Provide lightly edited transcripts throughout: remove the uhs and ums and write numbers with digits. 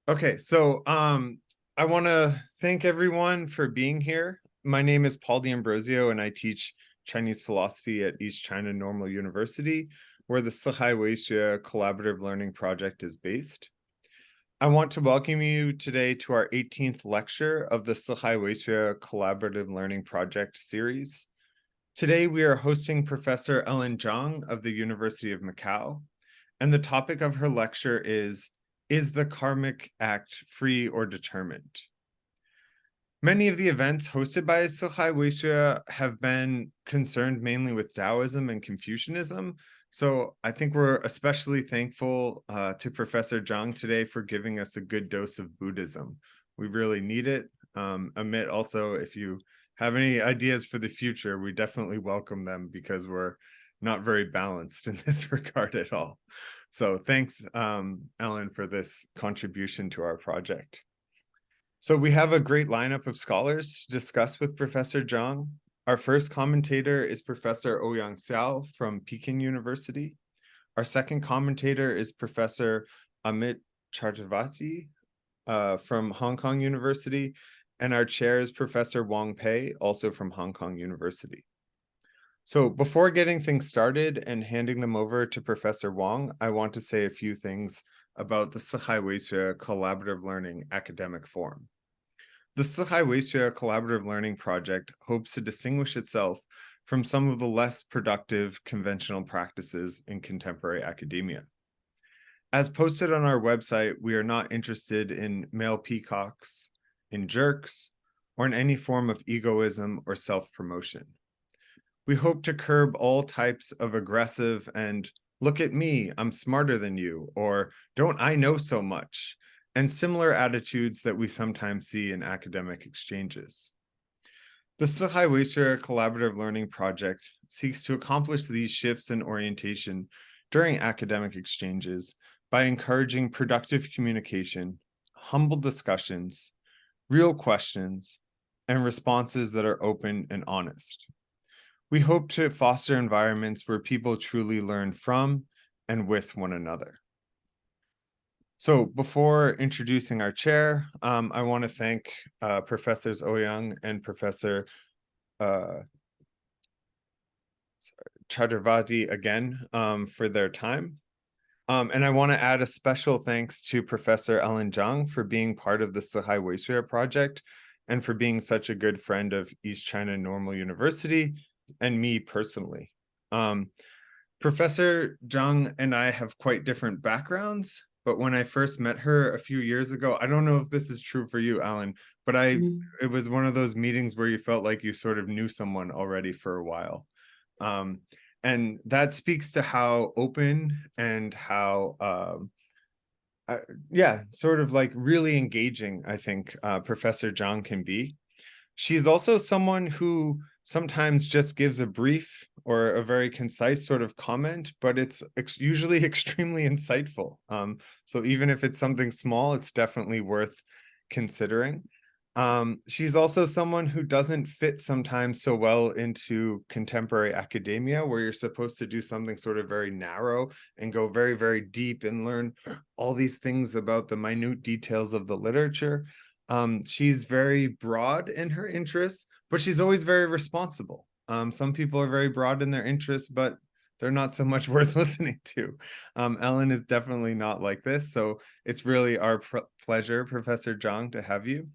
Okay, so I want to thank everyone for being here. My name is Paul D'Ambrosio, and I teach Chinese philosophy at East China Normal University, where the四海为学collaborative learning project is based. I want to welcome you today to our 18th lecture of the四海为学collaborative learning project series. Today, we are hosting Professor Ellen Zhang of the University of Macau, and the topic of her lecture is the Karmic Act free or determined? Many of the events hosted by四海为学have been concerned mainly with Taoism and Confucianism. So I think we're especially thankful to Professor Zhang today for giving us a good dose of Buddhism. We really need it. Amit, also, if you have any ideas for the future, we definitely welcome them because we're not very balanced in this regard at all. So thanks, Ellen, for this contribution to our project. So we have a great lineup of scholars to discuss with Professor Zhang. Our first commentator is Professor Ouyang Xiao from Peking University. Our second commentator is Professor Amit Chaturvedi from Hong Kong University. And our chair is Professor Wang, also from Hong Kong University. So before getting things started and handing them over to Professor Wang, I want to say a few things about the 四海为学 collaborative learning academic forum. The 四海为学 collaborative learning project hopes to distinguish itself from some of the less productive conventional practices in contemporary academia. As posted on our website, we are not interested in male peacocks, in jerks, or in any form of egoism or self-promotion. We hope to curb all types of aggressive and look at me, I'm smarter than you, or don't I know so much, and similar attitudes that we sometimes see in academic exchanges. The 四海为学 collaborative learning project seeks to accomplish these shifts in orientation during academic exchanges by encouraging productive communication, humble discussions, real questions, and responses that are open and honest. We hope to foster environments where people truly learn from and with one another. So before introducing our chair, I want to thank Professors Ouyang and Professor Chaturvedi again for their time. And I want to add a special thanks to Professor Ellen Zhang for being part of the 四海为学 project and for being such a good friend of East China Normal University and me personally. Professor Zhang and I have quite different backgrounds, but when I first met her a few years ago, I don't know if this is true for you, Alan, but it was one of those meetings where you felt like you sort of knew someone already for a while. And that speaks to how open and how sort of like really engaging, I think, Professor Zhang can be. She's also someone who sometimes just gives a brief or a very concise sort of comment, but it's usually extremely insightful. So even if it's something small, it's definitely worth considering. She's also someone who doesn't fit sometimes so well into contemporary academia, where you're supposed to do something sort of very narrow and go very, very deep and learn all these things about the minute details of the literature. She's very broad in her interests, but she's always very responsible. Some people are very broad in their interests, but they're not so much worth listening to. Ellen is definitely not like this, so it's really our pleasure, Professor Zhang, to have you.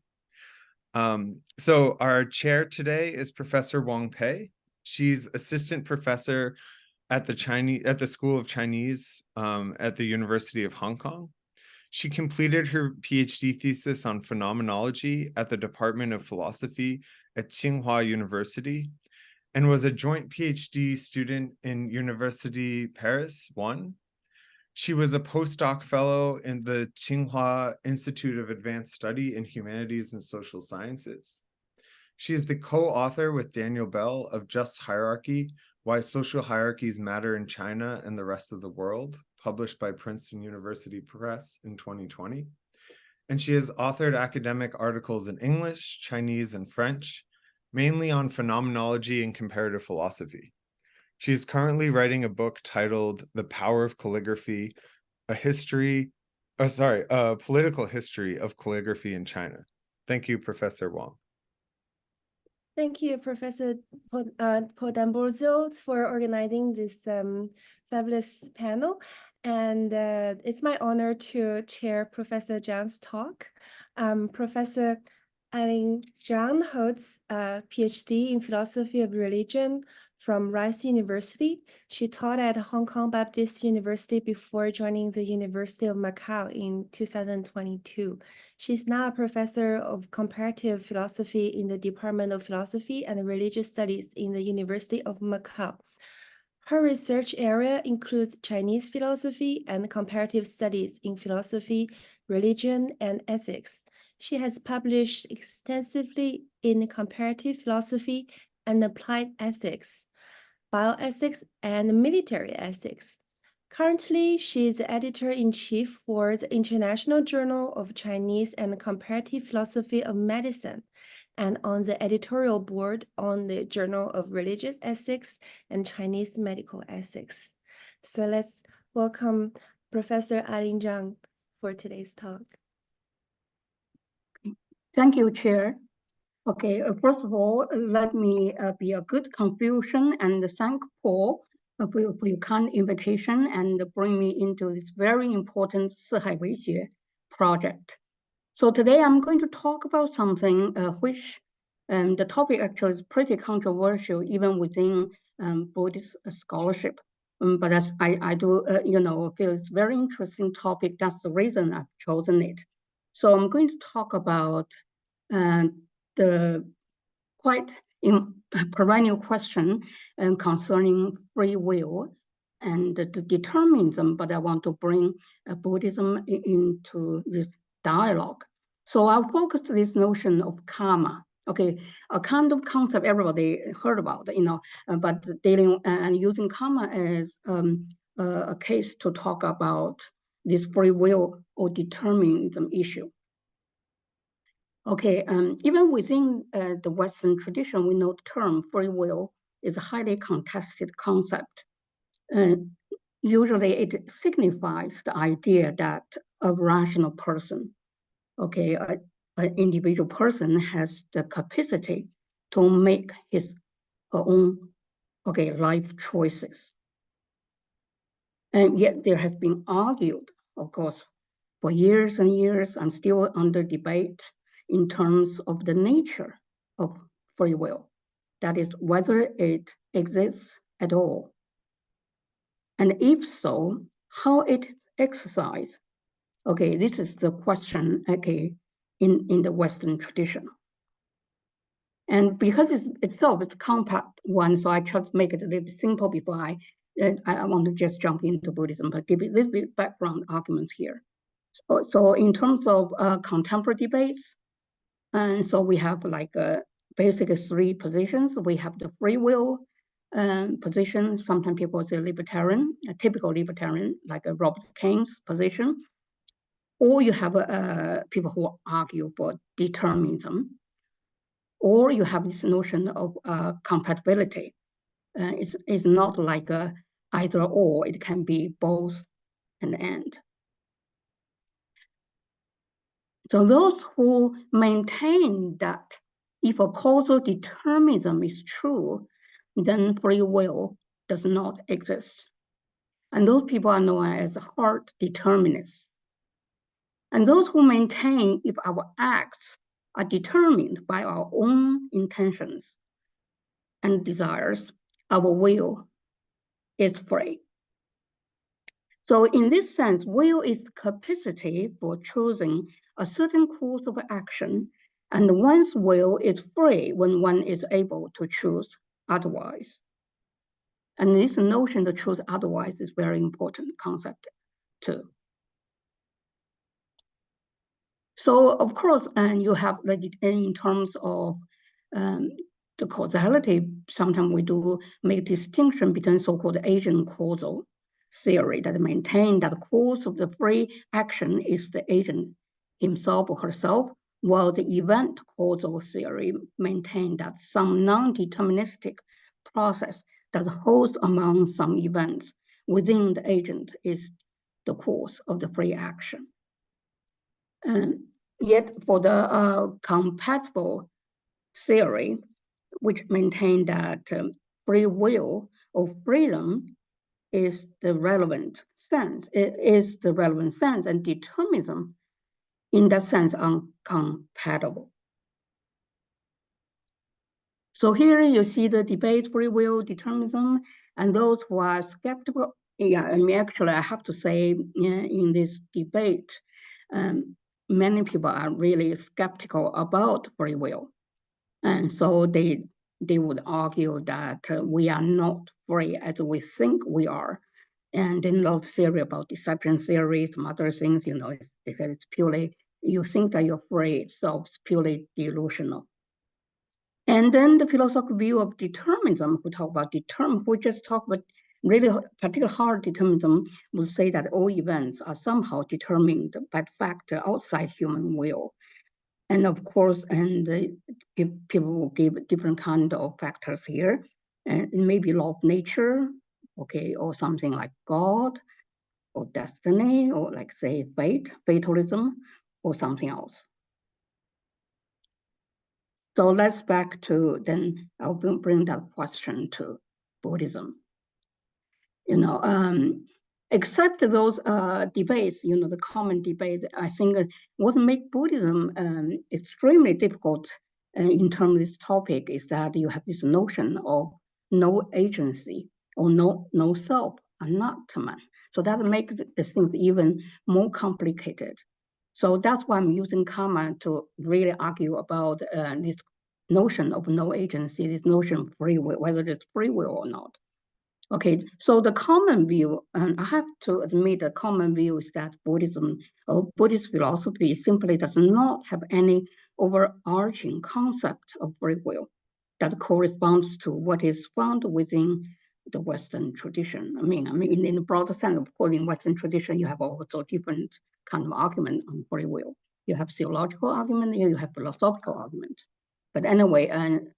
So our chair today is Professor Wang Pei. She's assistant professor at the School of Chinese at the University of Hong Kong. She completed her PhD thesis on phenomenology at the Department of Philosophy at Tsinghua University and was a joint PhD student in University Paris 1. She was a postdoc fellow in the Tsinghua Institute of Advanced Study in Humanities and Social Sciences. She is the co-author with Daniel Bell of Just Hierarchy, Why Social Hierarchies Matter in China and the Rest of the World, published by Princeton University Press in 2020. And she has authored academic articles in English, Chinese, and French, mainly on phenomenology and comparative philosophy. She is currently writing a book titled The Power of Calligraphy, A History political history of calligraphy in China. Thank you, Professor Wang. Thank you, Professor D'Ambrosio, for organizing this fabulous panel. And it's my honor to chair Professor Zhang's talk. Professor Ellen Zhang holds a PhD in philosophy of religion from Rice University. She taught at Hong Kong Baptist University before joining the University of Macau in 2022. She's now a professor of comparative philosophy in the Department of Philosophy and Religious Studies in the University of Macau. Her research area includes Chinese philosophy and comparative studies in philosophy, religion, and ethics. She has published extensively in comparative philosophy and applied ethics, bioethics, and military ethics. Currently, she is the editor-in-chief for the International Journal of Chinese and Comparative Philosophy of Medicine, and on the editorial board on the Journal of Religious Ethics and Chinese Medical Ethics. So let's welcome Professor Ellen Zhang for today's talk. Thank you, Chair. Okay, first of all, let me be a good Confucian and thank Paul for your kind invitation and bring me into this very important 四海为学 project. So today I'm going to talk about something which the topic actually is pretty controversial even within Buddhist scholarship. But as I do, feel it's a very interesting topic. That's the reason I've chosen it. So I'm going to talk about the quite perennial question concerning free will and the determinism, but I want to bring Buddhism into this dialogue. So I'll focus this notion of karma. Okay, a kind of concept everybody heard about, but dealing and using karma as a case to talk about this free will or determinism issue. Okay, even within the Western tradition, we know the term free will is a highly contested concept. Usually it signifies the idea that a rational person, okay, an individual person has the capacity to make his own, okay, life choices. And yet there has been argued, of course, for years and years, and still under debate, in terms of the nature of free will, that is, whether it exists at all. And if so, how it is exercised. Okay, this is the question, okay, in the Western tradition. And because it's a compact one, so I try to make it a little bit simple before I want to just jump into Buddhism, but give it a little bit background arguments here. So in terms of contemporary debates, and so we have like basically three positions. We have the free will position. Sometimes people say libertarian, a typical libertarian, like a Robert King's position. Or you have people who argue for determinism. Or you have this notion of compatibility. It's not like a either or, it can be both and. So those who maintain that if a causal determinism is true, then free will does not exist. And those people are known as hard determinists. And those who maintain if our acts are determined by our own intentions and desires, our will is free. So in this sense, will is capacity for choosing a certain course of action, and one's will is free when one is able to choose otherwise. And this notion to choose otherwise is very important concept too. So of course, and you have in terms of the causality, sometimes we do make distinction between so-called agent causal theory that maintain that the cause of the free action is the agent himself or herself, while the event causal theory maintain that some non-deterministic process that holds among some events within the agent is the cause of the free action. Yet for the compatible theory, which maintain that free will or freedom is the relevant sense, and determinism in that sense incompatible. So here you see the debate, free will, determinism, and those who are skeptical. Yeah, I mean, actually, I have to say, in this debate, many people are really skeptical about free will. And so they would argue that we are not free as we think we are. And then a lot of theory about deception theory, some other things, you know, because it's purely, you think that you're free, so it's purely delusional. And then the philosophical view of determinism, we talk about we just talk about really particular hard determinism, will say that all events are somehow determined by factor outside human will. And of course, people will give different kind of factors here. And it may be law of nature, okay, or something like God, or destiny, or like say fatalism, or something else. So let's back to, then I'll bring that question to Buddhism. You know, except those debates, you know, the common debates, I think what makes Buddhism extremely difficult in terms of this topic is that you have this notion of no agency or no self, anattama. So that makes the things even more complicated. So that's why I'm using karma to really argue about this notion of no agency, this notion of free will, whether it's free will or not. Okay, so the common view, and I have to admit the common view is that Buddhism or Buddhist philosophy simply does not have any overarching concept of free will that corresponds to what is found within the Western tradition. I mean, in the broader sense, of course, in Western tradition, you have also different kind of argument on free will. You have theological argument, you have philosophical argument. But anyway, and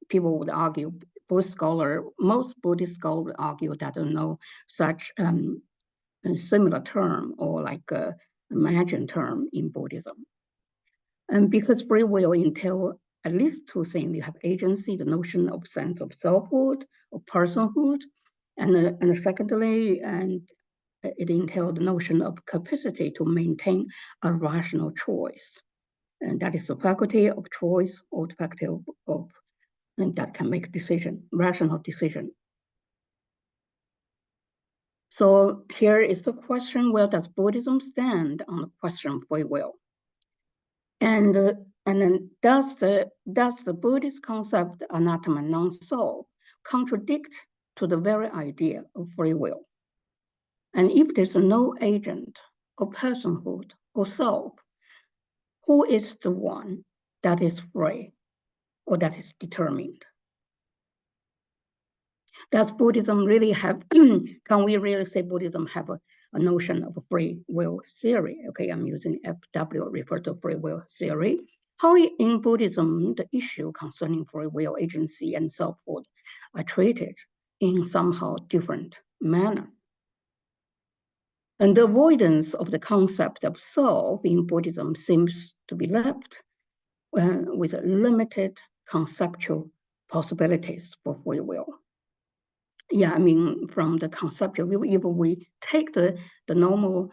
people would argue, most Buddhist scholars would argue that there are no such a similar term or like a imagined term in Buddhism. And because free will entails at least two things. You have agency, the notion of sense of selfhood, of personhood, and secondly, and it entails the notion of capacity to maintain a rational choice. And that is the faculty of choice or the faculty of and that can make decision, rational decision. So here is the question: where does Buddhism stand on the question of free will? And then does the Buddhist concept anattama, non-soul, contradict to the very idea of free will? And if there's no agent or personhood or self, who is the one that is free or that is determined? Does Buddhism really have, can we really say Buddhism have a notion of a free will theory? Okay, I'm using FW, refer to free will theory. How in Buddhism, the issue concerning free will, agency, and selfhood are treated in somehow different manner. And the avoidance of the concept of self in Buddhism seems to be left with limited conceptual possibilities for free will. Yeah, I mean, from the conceptual view, if we take the normal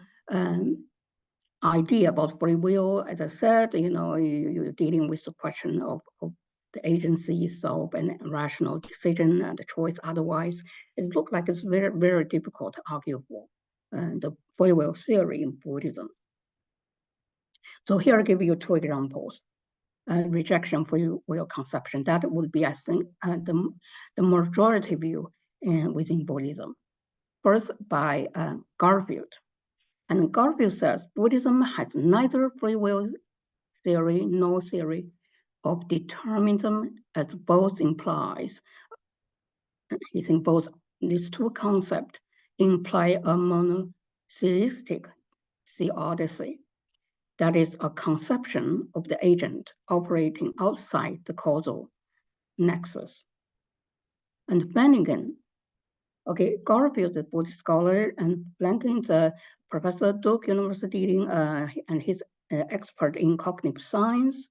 idea about free will, as I said, you know, you're dealing with the question of the agency, self, and rational decision and the choice. Otherwise, it looks like it's very, very difficult to argue for the free will theory in Buddhism. So here I give you two examples. Rejection free will conception. That would be, I think, the majority view within Buddhism. First by Garfield. And Garfield says, Buddhism has neither free will theory nor theory of determinism, as both implies. He thinks both these two concepts imply a monotheistic theodicy. That is a conception of the agent operating outside the causal nexus. And Flanagan, okay, Garfield is a Buddhist scholar, and Flanagan is a professor at Duke University, and his expert in cognitive science,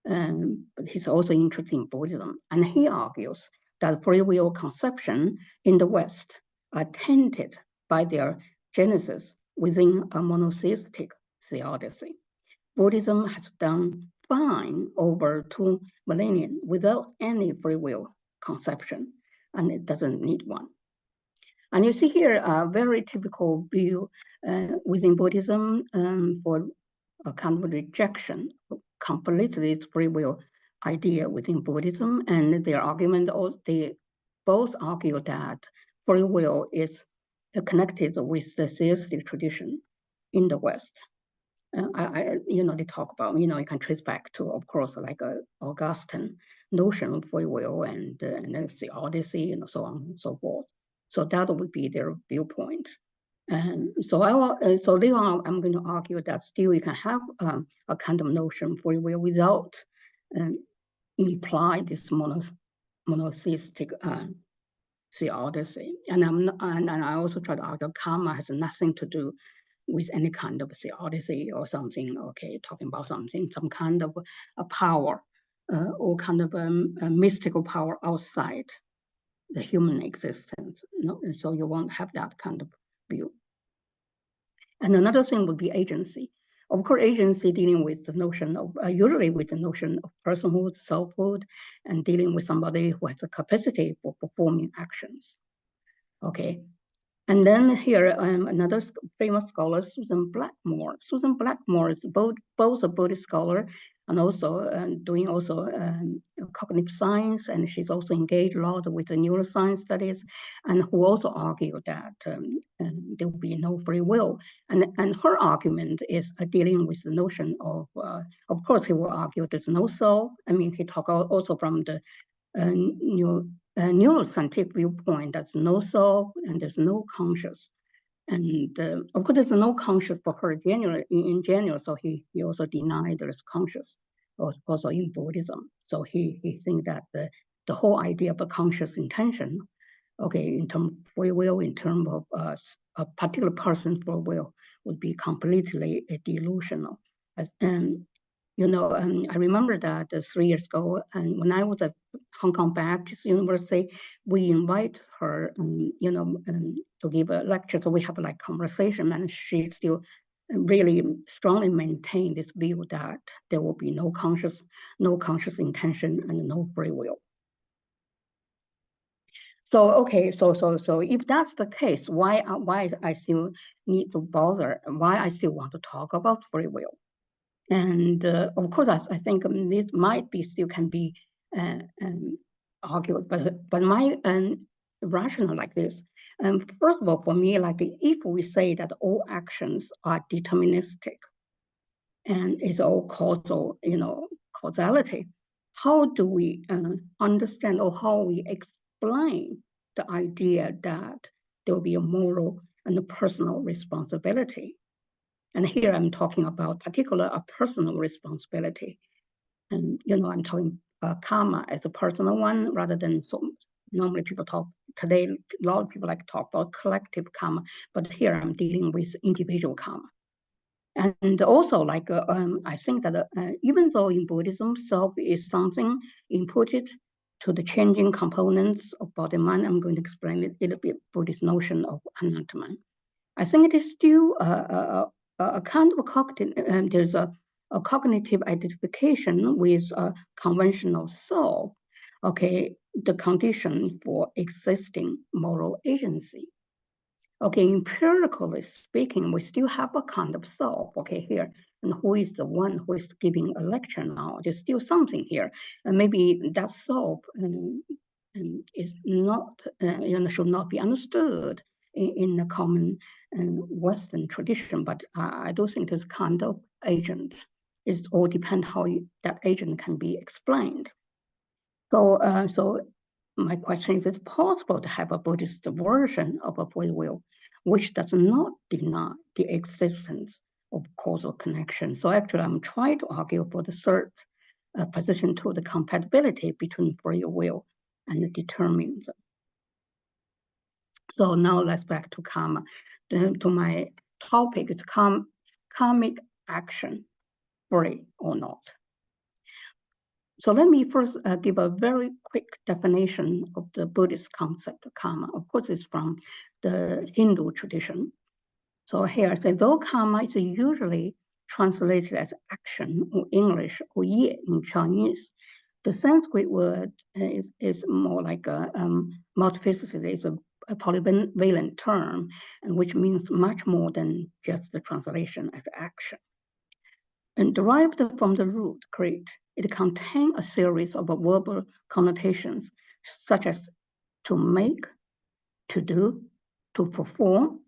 but he's also interested in Buddhism. And he argues that free will conception in the West are tainted by their genesis within a monotheistic theodicy. Buddhism has done fine over 2 millennia without any free will conception, and it doesn't need one. And you see here a very typical view within Buddhism for a kind of rejection, completely free will idea within Buddhism. And their argument, they both argue that free will is connected with the theistic tradition in the West. They talk about, you can trace back to, of course, like Augustine notion of free will and the Odyssey, so on and so forth. So that would be their viewpoint. And so later on, I'm going to argue that still you can have a kind of notion of free will without imply this monotheistic theodicy. And I also try to argue karma has nothing to do with any kind of theodicy or something, talking about something, some kind of a power or kind of a mystical power outside the human existence. So you won't have that kind of view. And another thing would be agency. Of course, agency dealing with the notion of, usually with the notion of personhood, selfhood, and dealing with somebody who has a capacity for performing actions. Okay. And then here, another famous scholar, Susan Blackmore. Susan Blackmore is both a Buddhist scholar and also doing cognitive science, and she's also engaged a lot with the neuroscience studies, and who also argued that there will be no free will. And her argument is dealing with the notion of course, he will argue there's no soul. I mean, he talked also from the neuroscientific viewpoint, that's no soul and there's no conscious. And of course, there's no conscious for her in general, so he also denied there's conscious also in Buddhism. So he thinks that the whole idea of a conscious intention, in terms of free will, in terms of a particular person's free will, would be completely delusional. I remember that 3 years ago, and when I was at Hong Kong Baptist University, we invite her, to give a lecture. So we have like conversation, and she still really strongly maintained this view that there will be no conscious intention and no free will. So so if that's the case, why I still need to bother, and why I still want to talk about free will? And of course, I think this might be still can be argued, but my rationale like this. First of all, for me, like if we say that all actions are deterministic and it's all causal, causality, how do we understand or how we explain the idea that there will be a moral and a personal responsibility? And here I'm talking about a personal responsibility. And, I'm talking karma as a personal one rather than normally people talk today, a lot of people like to talk about collective karma, but here I'm dealing with individual karma. And also I think that even though in Buddhism, self is something inputted to the changing components of body mind, I'm going to explain a little bit Buddhist notion of anattama. I think it is still a kind of cognitive, there's a cognitive identification with a conventional soul, the condition for existing moral agency. Empirically speaking, we still have a kind of soul, here, and who is the one who is giving a lecture now? There's still something here, and maybe that soul is not, should not be understood in the common Western tradition, but I do think this kind of agent is all depend how that agent can be explained. So my question is it possible to have a Buddhist version of a free will, which does not deny the existence of causal connection? So actually, I'm trying to argue for the third position to the compatibility between free will and determinism. So now let's back to karma. To my topic, it's karmic action. free or not. So let me first give a very quick definition of the Buddhist concept of karma. Of course, it's from the Hindu tradition. So here, I say, though karma is usually translated as action or English or ye in Chinese, the Sanskrit word is more like a multifaceted, it's a polyvalent term, and which means much more than just the translation as action. And derived from the root "krit," it contains a series of verbal connotations such as to make, to do, to perform,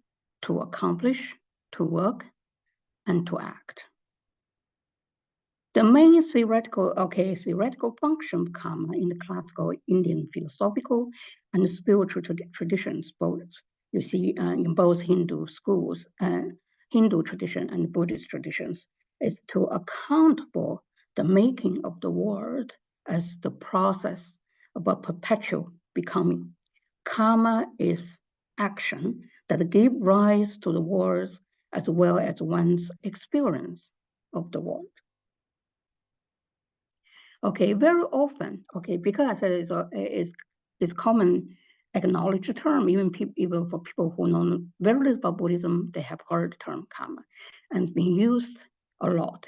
to accomplish, to work, and to act. The main theoretical function of karma in the classical Indian philosophical and spiritual traditions, both you see in both Hindu schools, Hindu tradition and Buddhist traditions, is to account for the making of the world as the process of a perpetual becoming. Karma is action that gives rise to the world as well as one's experience of the world. Okay, very often, okay, because it's common acknowledged term, even for people who know very little about Buddhism, they have heard the term karma, and it's been used a lot.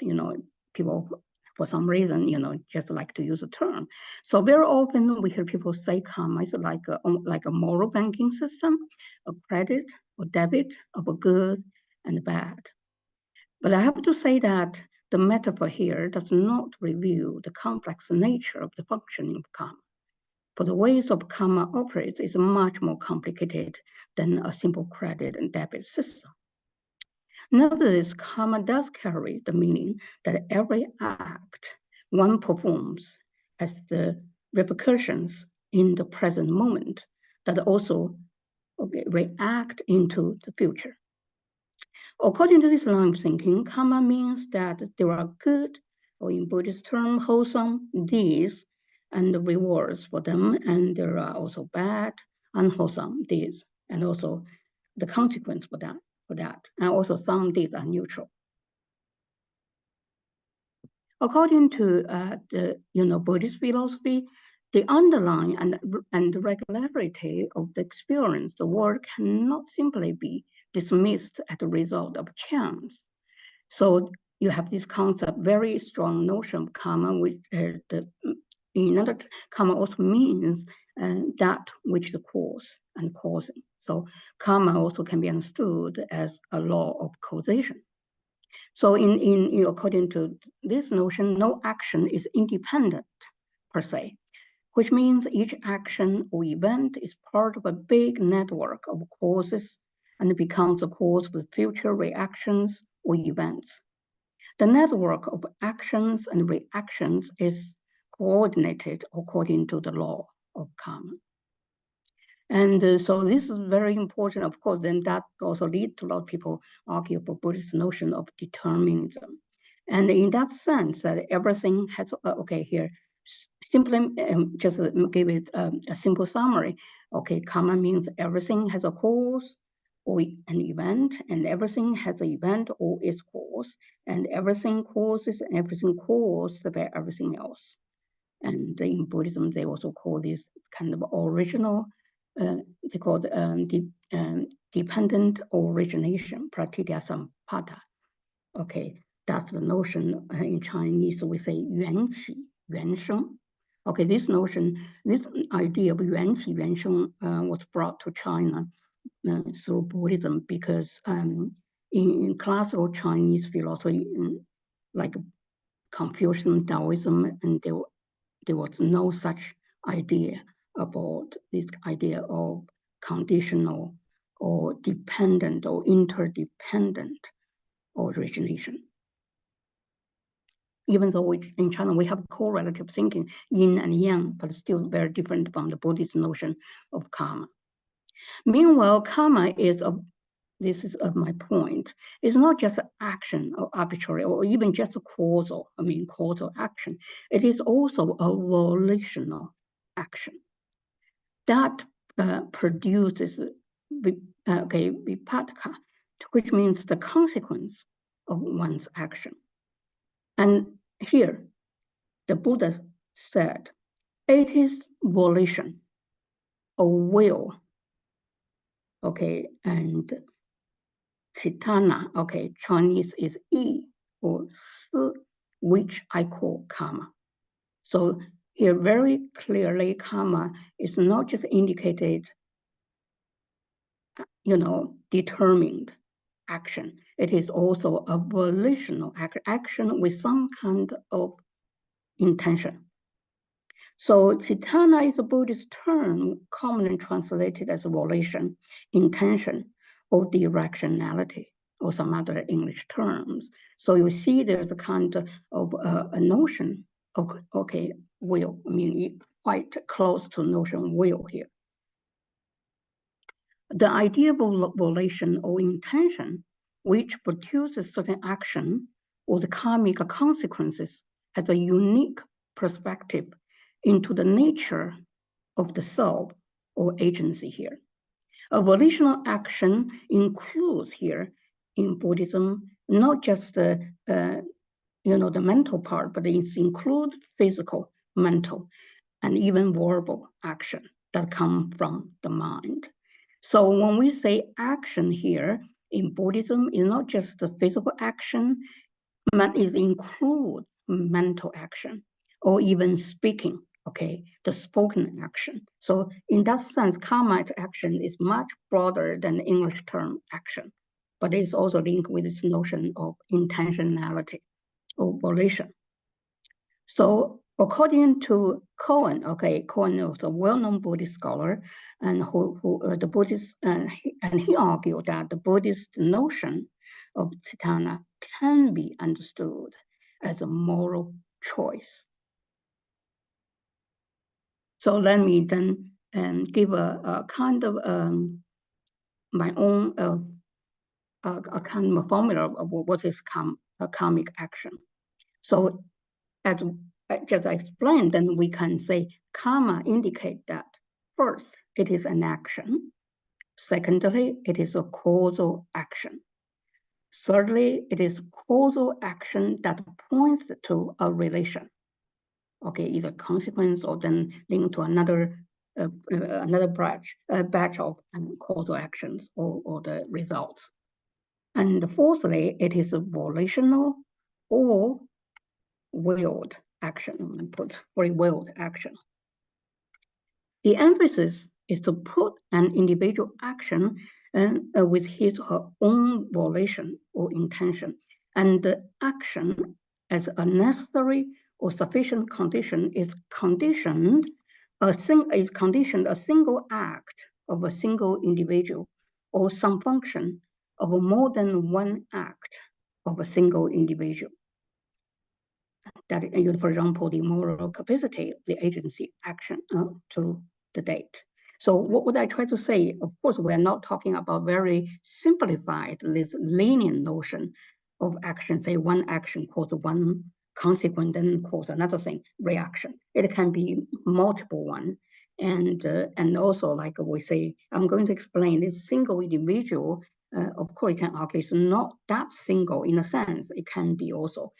People for some reason, just like to use the term. So very often we hear people say karma is like a moral banking system, a credit or debit of a good and bad. But I have to say that the metaphor here does not reveal the complex nature of the functioning of karma. For the ways of karma operates is much more complicated than a simple credit and debit system. Nevertheless, karma does carry the meaning that every act one performs has the repercussions in the present moment that also react into the future. According to this line of thinking, karma means that there are good, or in Buddhist term, wholesome deeds and rewards for them, and there are also bad, unwholesome deeds, and also the consequence for that. And also some deeds are neutral. According to the Buddhist philosophy, the underlying and the regularity of the experience, the world cannot simply be dismissed as a result of chance. So you have this concept, very strong notion of karma, which karma also means that which is the cause and causing. So karma also can be understood as a law of causation. So according to this notion, no action is independent per se, which means each action or event is part of a big network of causes and becomes a cause for future reactions or events. The network of actions and reactions is coordinated according to the law of karma. And so this is very important, of course, then that also leads to a lot of people argue for Buddhist notion of determinism. And in that sense, that everything has, here, simply just give it a simple summary. Okay, karma means everything has a cause or an event, and everything has an event or its cause, and everything causes and everything caused by everything else. And in Buddhism, they also call this kind of original, they call it dependent origination, pratityasampada. Okay, that's the notion in Chinese, we say 缘起缘生. Okay, this notion, this idea of 缘起缘生 was brought to China through Buddhism because in classical Chinese philosophy, like Confucian, Taoism, and there was no such idea about this idea of conditional or dependent or interdependent origination. Even though in China we have correlative thinking, yin and yang, but still very different from the Buddhist notion of karma. Meanwhile, karma is this is my point, it's not just action or arbitrary or even just a causal action. It is also a volitional action that produces vipattaka, which means the consequence of one's action. And here, the Buddha said, it is volition or will, okay, and Chitana, okay, Chinese is yi or si, which I call karma. So here very clearly, karma is not just indicated, determined action. It is also a volitional action with some kind of intention. So Chitana is a Buddhist term commonly translated as volition, intention, or directionality, or some other English terms. So you see there's a kind of a notion of, okay, will, I mean, quite close to notion will here. The idea of volition or intention, which produces certain action or the karmic consequences, has a unique perspective into the nature of the self or agency here. A volitional action includes here in Buddhism, not just the mental part, but it includes physical, mental, and even verbal action that come from the mind. So when we say action here in Buddhism, it's not just the physical action, but it includes mental action or even speaking, okay, the spoken action. So in that sense, karma action is much broader than the English term action, but it's also linked with this notion of intentionality or volition. So according to Cohen, okay, Cohen was a well-known Buddhist scholar, and the Buddhist, and he argued that the Buddhist notion of Chitana can be understood as a moral choice. So let me then give a kind of my own a kind of formula of what is karmic action. So as I explained, then we can say karma indicates that first, it is an action. Secondly, it is a causal action. Thirdly, it is causal action that points to a relation. Okay, either consequence or then linked to another batch of causal actions or the results. And fourthly, it is a volitional or willed action, put free willed action. The emphasis is to put an individual action with his or her own volition or intention, and the action as a necessary or sufficient condition is conditioned a single act of a single individual or some function of more than one act of a single individual. That, for example, the moral capacity of the agency action to the date. So what I try to say, of course, we're not talking about very simplified, this linear notion of action, say one action causes one consequence, then cause another thing, reaction. It can be multiple one. And also, like we say, I'm going to explain this single individual, of course, you can argue it's not that single in a sense. It can be also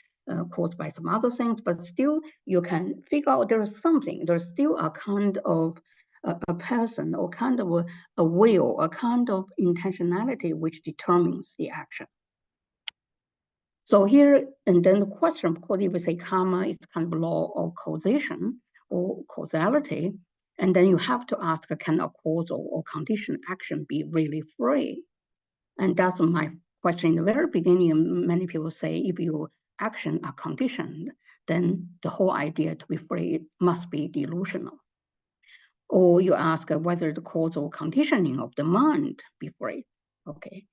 caused by some other things, but still you can figure out there's something, there's still a kind of a person or kind of a will, a kind of intentionality which determines the action. So here, and then the question, of course, if we say karma is kind of law of causation or causality, and then you have to ask, can a causal or conditioned action be really free? And that's my question in the very beginning. Many people say if your actions are conditioned, then the whole idea to be free must be delusional. Or you ask whether the causal conditioning of the mind be free. Okay.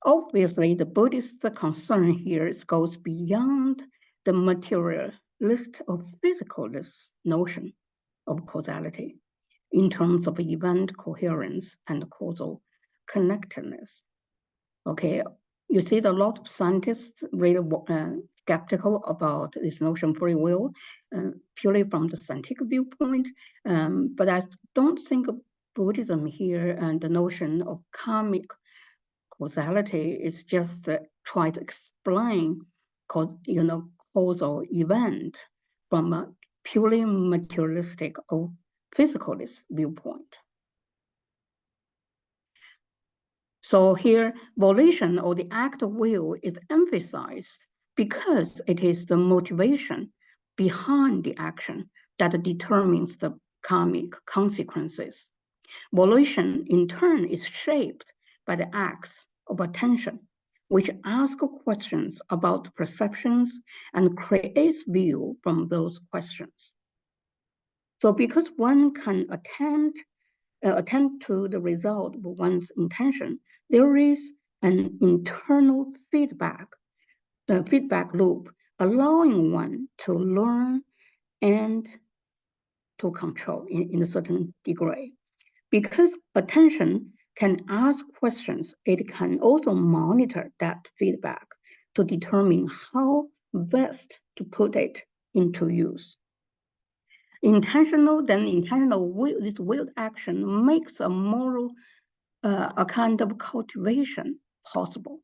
Obviously, the Buddhist concern here goes beyond the materialist or physicalist notion of causality in terms of event coherence and causal connectedness. Okay, you see a lot of scientists really skeptical about this notion of free will, purely from the scientific viewpoint. But I don't think Buddhism here and the notion of karmic causality is just try to explain causal event from a purely materialistic or physicalist viewpoint. So here, volition or the act of will is emphasized because it is the motivation behind the action that determines the karmic consequences. Volition, in turn, is shaped by the acts of attention, which ask questions about perceptions and creates view from those questions. So because one can attend to the result of one's intention, there is an internal feedback loop, allowing one to learn and to control in a certain degree. Because attention can ask questions, it can also monitor that feedback to determine how best to put it into use. Intentional will, this willed action makes a moral, a kind of cultivation possible.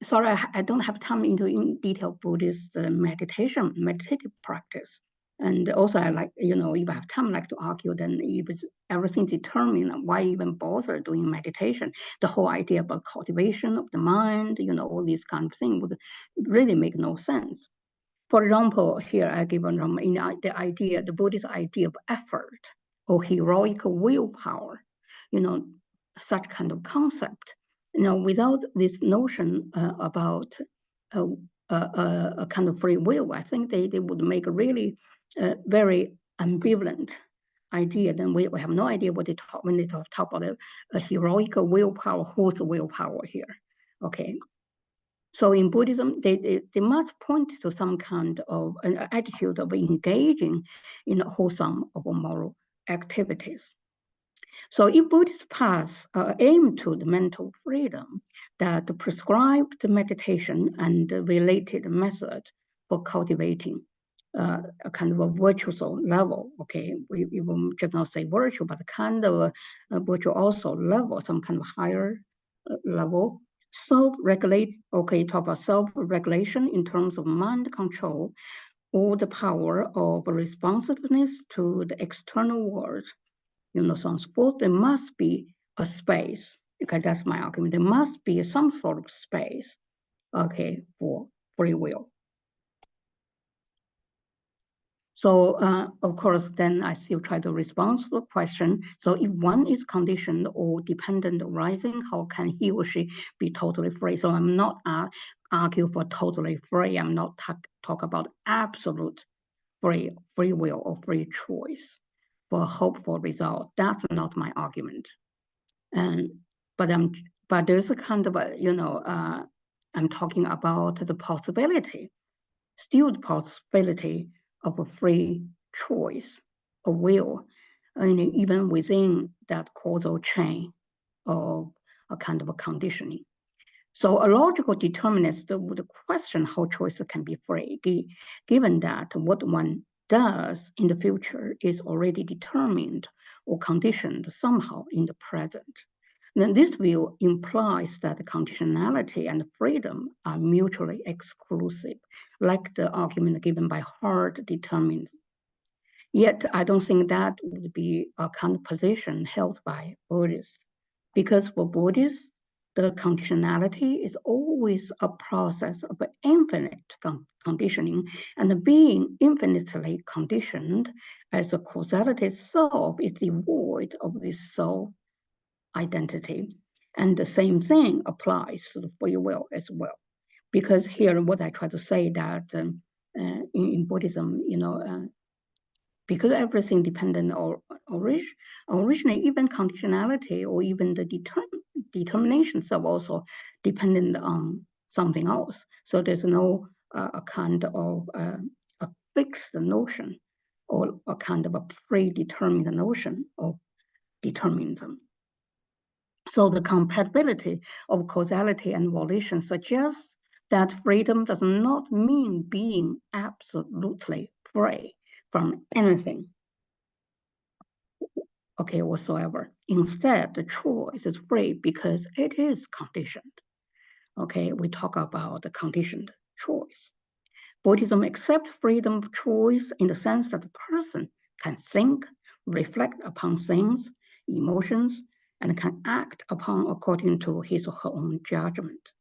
Sorry, I don't have time into in detail Buddhist meditative practice. And also I like, if I have time, I like to argue then if everything's determined, why even bother doing meditation? The whole idea about cultivation of the mind, all these kind of things would really make no sense. For example, here I give the Buddhist idea of effort or heroic willpower, such kind of concept. Without this notion about a kind of free will, I think they would make a really very ambivalent idea. Then we have no idea what they talk when they talk about a heroic willpower. Who's willpower here? Okay. So in Buddhism, they must point to some kind of an attitude of engaging in wholesome or moral activities. So if Buddhist paths aim to the mental freedom, that the prescribed meditation and the related method for cultivating a kind of a virtuoso level, okay, we will just not say virtue, but a kind of a virtuoso level, some kind of higher level. Self-regulate, okay, talk about self-regulation in terms of mind control or the power of responsiveness to the external world, so on and so forth. There must be a space, okay, that's my argument. There must be some sort of space, okay, for free will. So, of course, then I still try to respond to the question. So if one is conditioned or dependent arising, how can he or she be totally free? So I'm not argue for totally free. I'm not talk about absolute free will or free choice for a hopeful result. That's not my argument. But there's a kind of a, I'm talking about the possibility, still the possibility of a free choice, a will, and even within that causal chain of a kind of a conditioning. So a logical determinist would question how choices can be free, given that what one does in the future is already determined or conditioned somehow in the present. Then this view implies that conditionality and freedom are mutually exclusive, like the argument given by hard determinism. Yet I don't think that would be a kind of position held by Buddhists, because for Buddhists, the conditionality is always a process of infinite conditioning, and being infinitely conditioned as a causality self is devoid of this self identity. And the same thing applies to the free will as well. Because here, what I try to say that in Buddhism, because everything dependent or originally even conditionality or even the determinations are also dependent on something else. So there's no a kind of a fixed notion or a kind of a predetermined notion of determinism. So the compatibility of causality and volition suggests that freedom does not mean being absolutely free from anything, okay, whatsoever. Instead, the choice is free because it is conditioned. okay, we talk about the conditioned choice. Buddhism accepts freedom of choice in the sense that the person can think, reflect upon things, emotions, and can act upon according to his or her own judgment.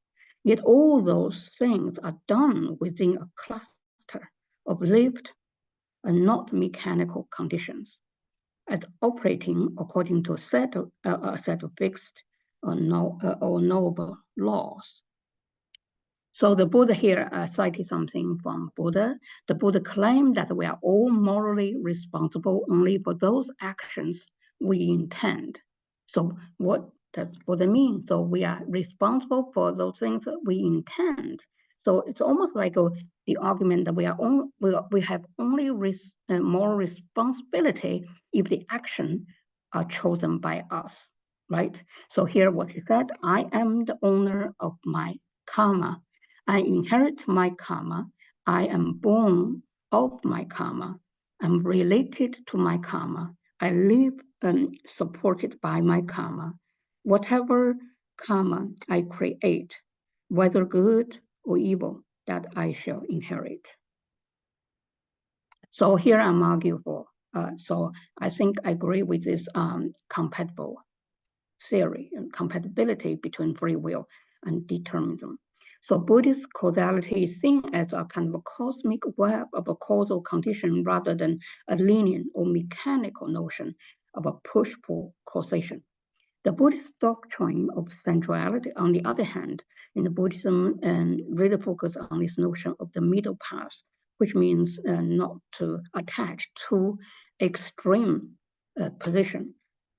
Yet all those things are done within a cluster of lived and not mechanical conditions, as operating according to a set of fixed or knowable laws. So the Buddha here cited something from Buddha. The Buddha claimed that we are all morally responsible only for those actions we intend. So what does Buddha mean? So we are responsible for those things that we intend. So it's almost like the argument that we have only moral responsibility if the action are chosen by us, right? So here what he said, I am the owner of my karma. I inherit my karma. I am born of my karma. I'm related to my karma. I live supported by my karma. Whatever karma I create, whether good or evil, that I shall inherit. So here I'm arguing for. So I think I agree with this compatible theory and compatibility between free will and determinism. So Buddhist causality is seen as a kind of a cosmic web of a causal condition rather than a linear or mechanical notion of a push-pull causation. The Buddhist doctrine of centrality, on the other hand, in the Buddhism really focus on this notion of the middle path, which means not to attach to extreme position.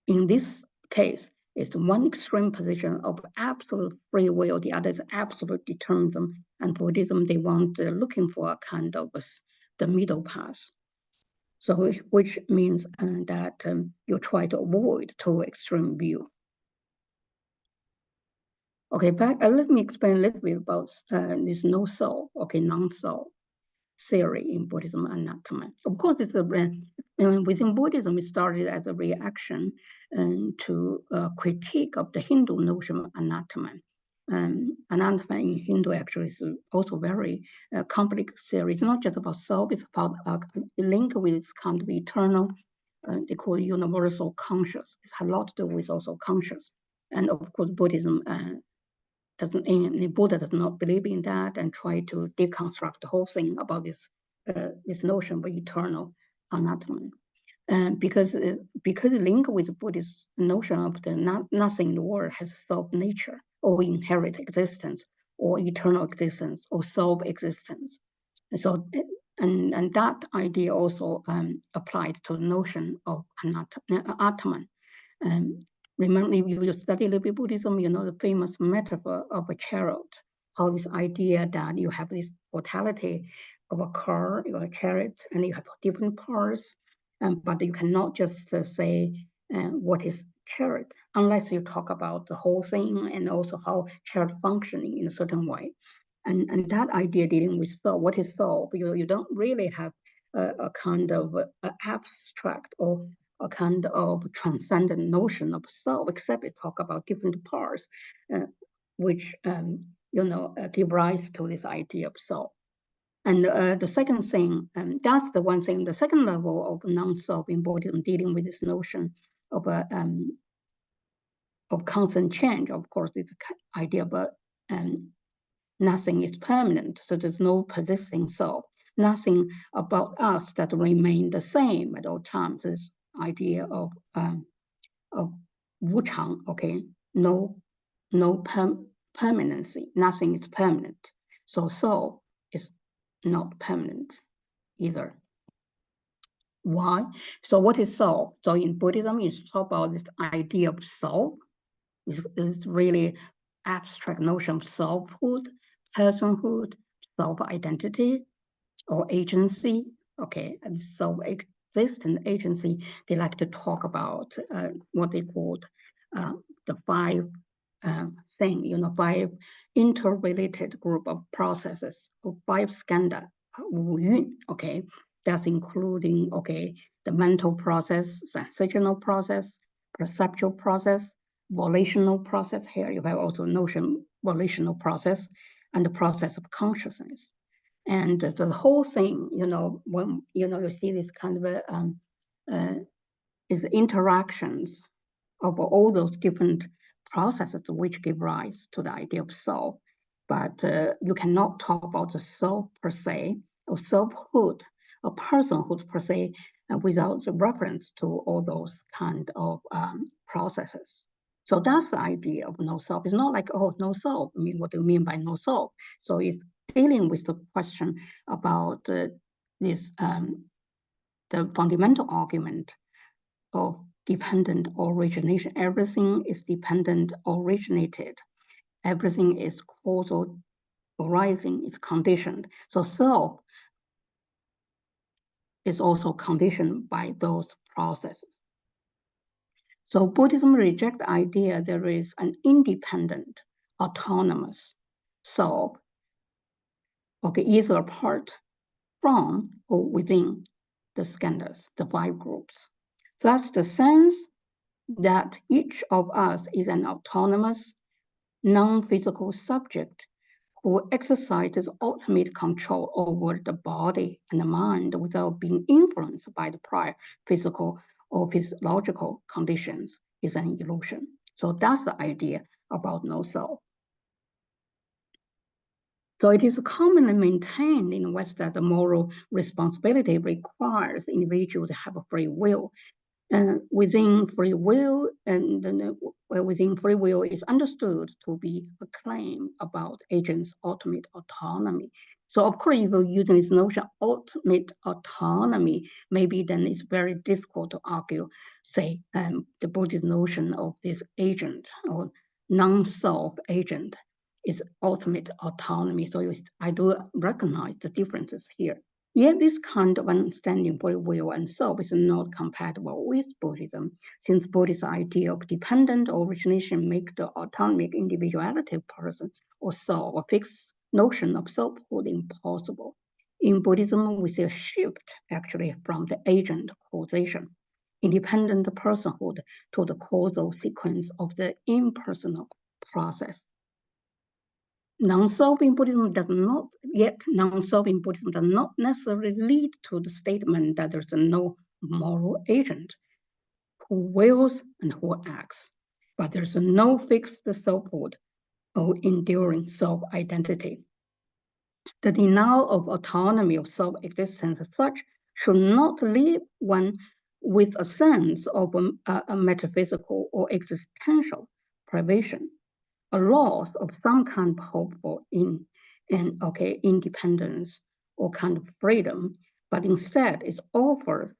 In this case, it's one extreme position of absolute free will, the other is absolute determinism. And Buddhism, they want looking for a kind of the middle path. So, which means that you try to avoid too extreme view. Okay, let me explain a little bit about this no soul, okay, non-soul theory in Buddhism anathema. Of course, it's within Buddhism, it started as a reaction to a critique of the Hindu notion of anathema. Anathema in Hindu actually is also very complex theory. It's not just about self, it's about link with this kind of eternal, they call it universal conscious. It has a lot to do with also conscious. And of course, Buddhism Buddha does not believe in that and try to deconstruct the whole thing about this notion of eternal anathema. And because linked with Buddhist notion of the nothing in the world has self-nature or inherent existence or eternal existence or self-existence. And so and that idea also applied to the notion of Atman. Remember, if you study a little bit Buddhism, you know the famous metaphor of a chariot, how this idea that you have this totality of a car, or a chariot, and you have different parts, but you cannot just say what is chariot, unless you talk about the whole thing and also how chariot functioning in a certain way. And that idea dealing with soul, what is soul? Because you don't really have a kind of abstract or a kind of transcendent notion of self, except it talk about different parts, which give rise to this idea of self. And the second thing, that's the one thing. The second level of non-self in Buddhism, dealing with this notion of constant change. Of course, it's an idea, but nothing is permanent, so there's no persisting self. Nothing about us that remain the same at all times. This idea of wuchang, okay, no permanency. Nothing is permanent. So soul is not permanent either. Why? So what is soul? So in Buddhism, it's talk about this idea of soul. It's really abstract notion of selfhood, personhood, self-identity, or agency. Okay, and self-existent agency, they like to talk about what they called the five five interrelated group of processes, or five skandha, okay, that's including, okay, the mental process, sensational process, perceptual process, volitional process. Here you have also notion volitional process and the process of consciousness. And the whole thing, when you see this kind of is interactions of all those different processes which give rise to the idea of self. But you cannot talk about the self per se, or selfhood, or personhood per se, without the reference to all those kind of processes. So that's the idea of no self. It's not like, oh, no self. I mean, what do you mean by no self? So it's dealing with the question about this, the fundamental argument of dependent origination. Everything is dependent originated. Everything is causal arising, is conditioned. So self is also conditioned by those processes. So Buddhism rejects the idea there is an independent, autonomous self, okay, either apart from or within the skandhas, the 5 groups. That's the sense that each of us is an autonomous, non-physical subject who exercises ultimate control over the body and the mind without being influenced by the prior physical or physiological conditions is an illusion. So that's the idea about no self. So it is commonly maintained in the West that the moral responsibility requires individuals to have a free will. And within free will, within free will is understood to be a claim about agents' ultimate autonomy. So of course, if you're using this notion ultimate autonomy, maybe then it's very difficult to argue, say, the Buddhist notion of this agent or non-self agent is ultimate autonomy. So I do recognize the differences here. Yet this kind of understanding free will and self is not compatible with Buddhism, since Buddhist idea of dependent origination makes the autonomic individuality of person or self, a fixed notion of selfhood, impossible. In Buddhism, we see a shift actually from the agent causation, independent personhood, to the causal sequence of the impersonal process. Non-self in Buddhism does not necessarily lead to the statement that there's no moral agent who wills and who acts, but there's no fixed selfhood or enduring self-identity. The denial of autonomy of self-existence as such should not leave one with a sense of a metaphysical or existential privation, a loss of some kind of hope for independence or kind of freedom, but instead is offered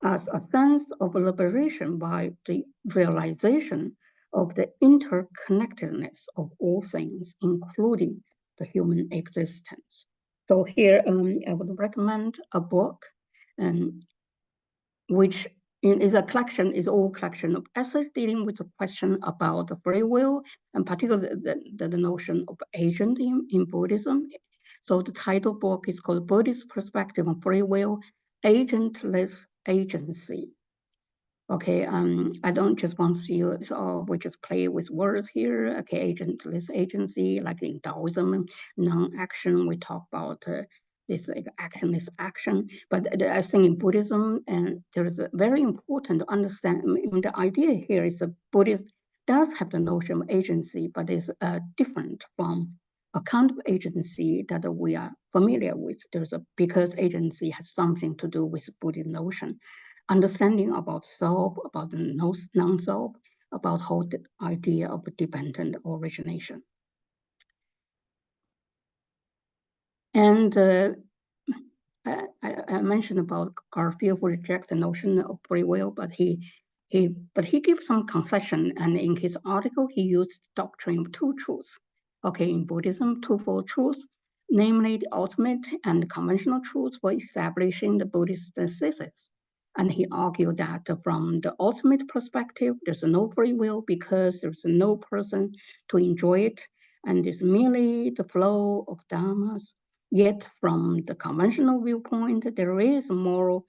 as a sense of liberation by the realization of the interconnectedness of all things, including the human existence. So here I would recommend a book which is all collection of essays dealing with the question about the free will, and particularly the notion of agent in Buddhism. So the title book is called Buddhist Perspective on Free Will, Agentless Agency. Okay, I don't just want you, we just play with words here. Okay, agentless agency, like in Taoism, non-action, we talk about this like actionless action. But I think in Buddhism, and there is a very important to understand, the idea here is that Buddhism does have the notion of agency, but is different from a kind of agency that we are familiar with. Because agency has something to do with Buddhist notion. Understanding about self, about the non-self, about how the idea of dependent origination. And I mentioned about Garfield who rejects the notion of free will, but he gives some concession, and in his article he used the doctrine of 2 truths. Okay, in Buddhism, twofold truths, namely the ultimate and conventional truth for establishing the Buddhist thesis. And he argued that from the ultimate perspective, there's no free will because there's no person to enjoy it, and it's merely the flow of dhammas. Yet from the conventional viewpoint, there is mostly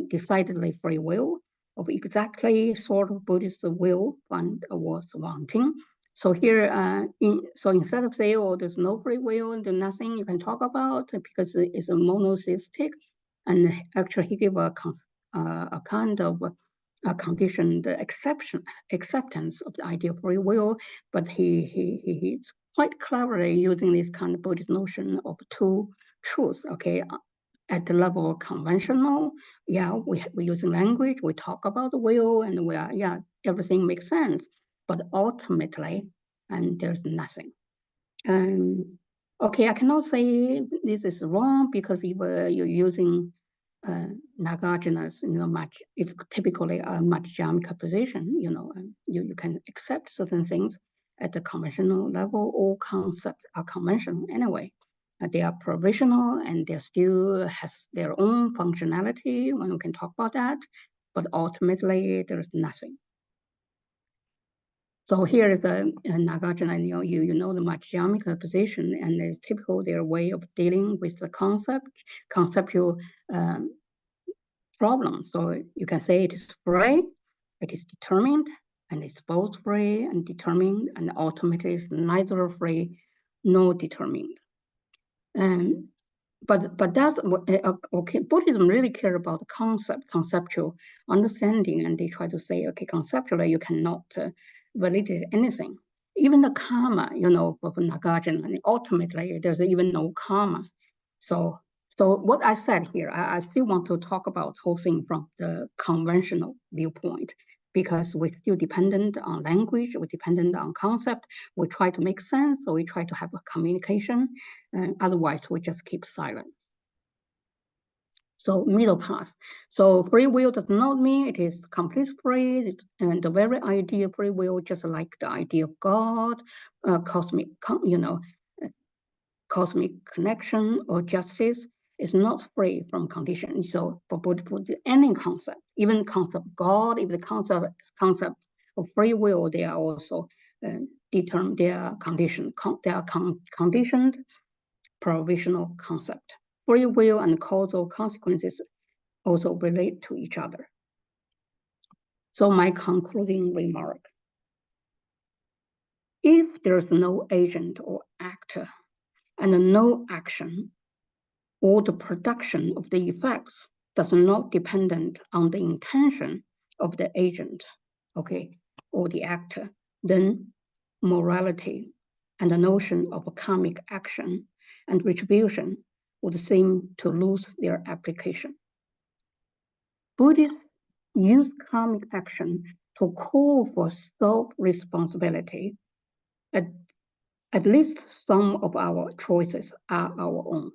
decidedly free will of exactly sort of Buddhist will one was wanting. So here, so instead of saying, oh, there's no free will and there's nothing you can talk about because it's a monotheistic, and actually he gave a kind of a conditioned acceptance of the idea of free will, but he's quite cleverly using this kind of Buddhist notion of two truths, okay? At the level of conventional, yeah, we're using language, we talk about the will, and we are, yeah, everything makes sense. But ultimately, and there's nothing. Okay, I cannot say this is wrong because if you're using Nagarjuna's, it's typically a Madhyamika position, you can accept certain things at the conventional level. All concepts are conventional anyway. They are provisional and they still has their own functionality when we can talk about that, but ultimately there's nothing. So here is the Nagarjuna, you know the Madhyamika position, and it's typical their way of dealing with the conceptual problem. So you can say it is free, it is determined, and it's both free and determined, and ultimately it's neither free nor determined. But that's okay. Buddhism really care about the conceptual understanding, and they try to say, okay, conceptually you cannot validate anything, even the karma, of Nagarjuna, and ultimately there's even no karma. So what I said here, I still want to talk about the whole thing from the conventional viewpoint, because we're still dependent on language, we're dependent on concept, we try to make sense, so we try to have a communication, and otherwise we just keep silent. So middle path. So free will does not mean it is complete free, and the very idea of free will, just like the idea of God, cosmic connection or justice, is not free from condition. So for any concept, even the concept of God, even the concept of free will, they are also determined, they are conditioned provisional concept. Free will and causal consequences also relate to each other. So my concluding remark: if there's no agent or actor and no action, or the production of the effects does not depend on the intention of the agent, okay, or the actor, then morality and the notion of karmic action and retribution would seem to lose their application. Buddhists use karmic action to call for self-responsibility. At least some of our choices are our own.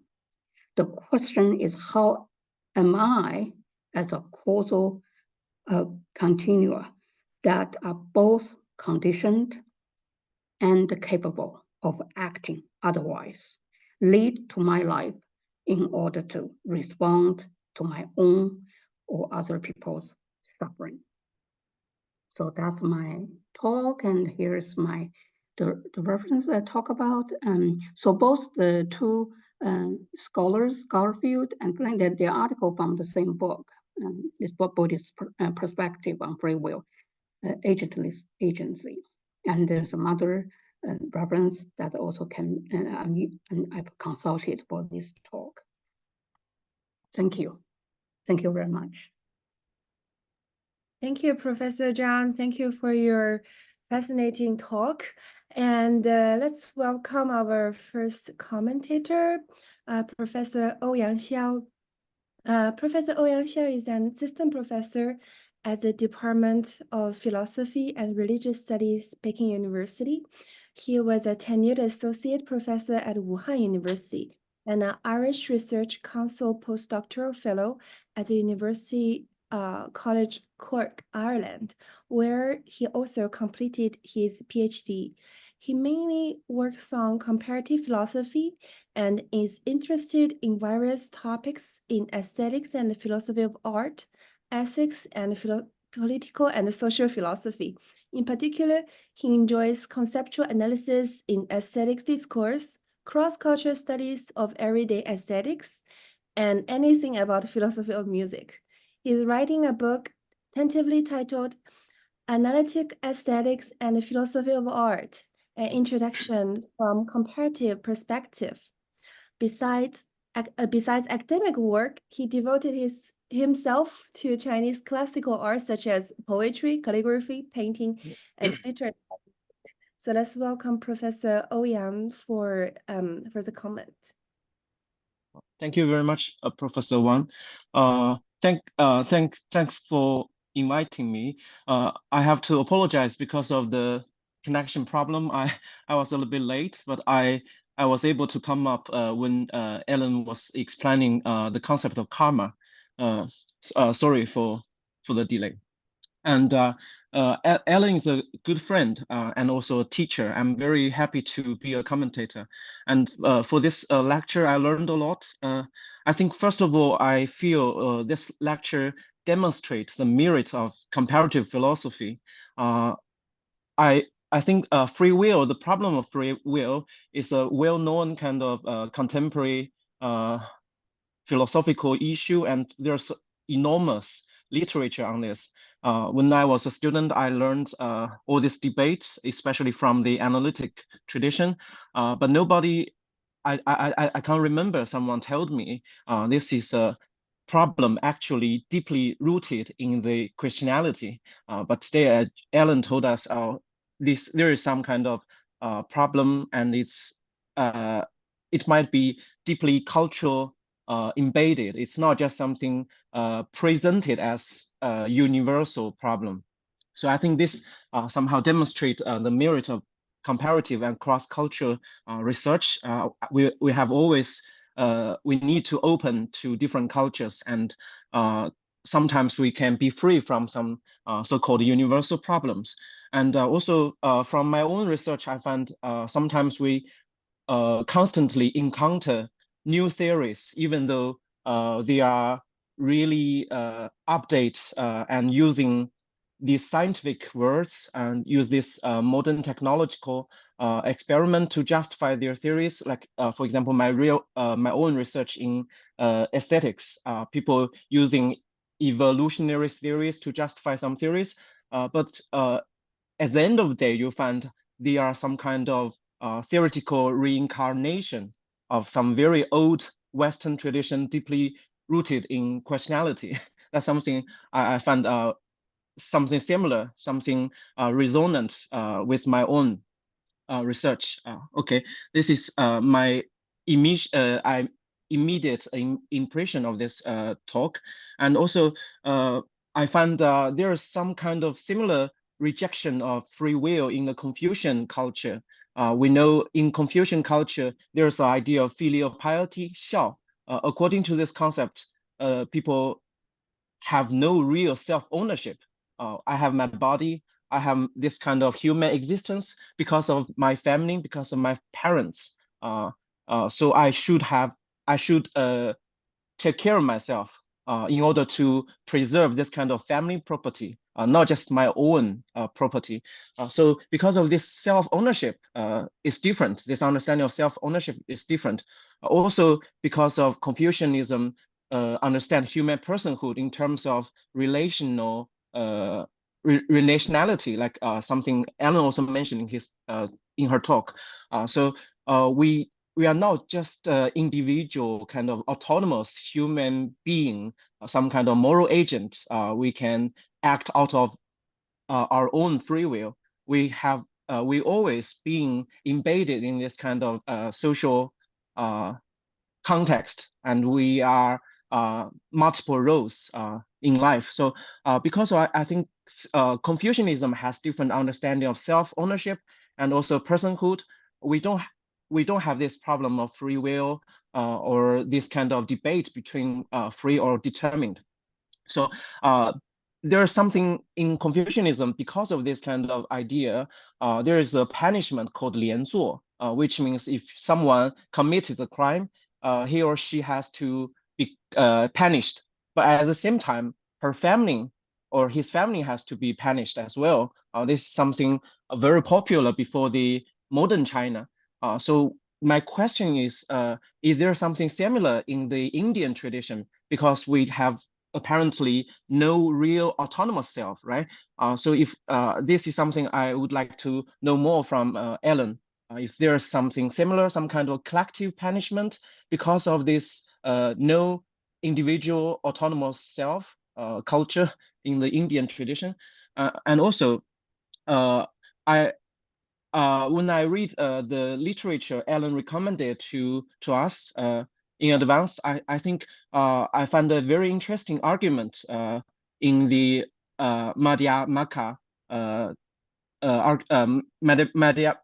The question is, how am I, as a causal continua that are both conditioned and capable of acting otherwise, lead to my life in order to respond to my own or other people's suffering? So that's my talk, and here's the reference I talk about. So both the two scholars, Garfield and Glenn, their article from the same book. This book, Buddhist perspective on free will, agentless agency. And there's some other reference that also can, I've consulted for this talk. Thank you. Thank you very much. Thank you, Professor Zhang. Thank you for your fascinating talk. And let's welcome our first commentator, Professor Ouyang Xiao. Professor Ouyang Xiao is an assistant professor at the Department of Philosophy and Religious Studies, Peking University. He was a tenured associate professor at Wuhan University and an Irish Research Council postdoctoral fellow at the University College Cork, Ireland, where he also completed his PhD. He mainly works on comparative philosophy and is interested in various topics in aesthetics and philosophy of art, ethics, and political and social philosophy. In particular, he enjoys conceptual analysis in aesthetic discourse, cross-cultural studies of everyday aesthetics, and anything about philosophy of music. He's writing a book tentatively titled Analytic Aesthetics and Philosophy of Art, an introduction from comparative perspective. Besides academic work, he devoted himself to Chinese classical art such as poetry, calligraphy, painting, and literature. So let's welcome Professor Ouyang for the comment. Thank you very much, Professor Wang. Thanks for inviting me. I have to apologize because of the connection problem. I was a little bit late, but I was able to come up when Ellen was explaining the concept of karma. Sorry for the delay. And Ellen is a good friend and also a teacher. I'm very happy to be a commentator. And for this lecture, I learned a lot. I think, first of all, I feel this lecture demonstrates the merit of comparative philosophy. I think free will, the problem of free will, is a well-known kind of contemporary philosophical issue, and there's enormous literature on this. When I was a student, I learned all this debate, especially from the analytic tradition, but nobody, I can't remember someone told me this is a problem actually deeply rooted in the Christianity. But today, Ellen told us there is some kind of problem, and it might be deeply cultural embedded. It's not just something presented as a universal problem. So I think this somehow demonstrates the merit of comparative and cross-cultural research. We have always, we need to open to different cultures, and sometimes we can be free from some so-called universal problems. And also from my own research, I find sometimes we constantly encounter new theories, even though they are really updates and using these scientific words and use this modern technological experiment to justify their theories. Like, for example, my own research in aesthetics, people using evolutionary theories to justify some theories. But at the end of the day, you find there are some kind of theoretical reincarnation of some very old Western tradition deeply rooted in Christianity. That's something I find something similar, something resonant with my own research. Okay, this is my immediate impression of this talk. And also, I find there is some kind of similar rejection of free will in the Confucian culture. We know in Confucian culture, there's an idea of filial piety, Xiao. According to this concept, people have no real self-ownership. I have my body, I have this kind of human existence because of my family, because of my parents. So I should take care of myself in order to preserve this kind of family property, not just my own property. So because of this self-ownership is different, this understanding of self-ownership is different. Also because of Confucianism, understand human personhood in terms of relational relationality, like something Ellen also mentioned in his in her talk. So we are not just individual kind of autonomous human being, some kind of moral agent. We can act out of our own free will. We always being embedded in this kind of social context, and we are multiple roles in life. So because I think Confucianism has different understanding of self-ownership and also personhood, we don't have this problem of free will or this kind of debate between free or determined. So there's something in Confucianism because of this kind of idea. There is a punishment called 连坐, which means if someone committed a crime, he or she has to be punished. But at the same time, her family or his family has to be punished as well. This is something very popular before the modern China. So my question is there something similar in the Indian tradition? Because we have apparently no real autonomous self, right? So if this is something I would like to know more from Ellen, if there's something similar, some kind of collective punishment because of this no individual autonomous self culture in the Indian tradition. And also, when I read the literature Ellen recommended to us in advance, I think I found a very interesting argument in the Madhyamaka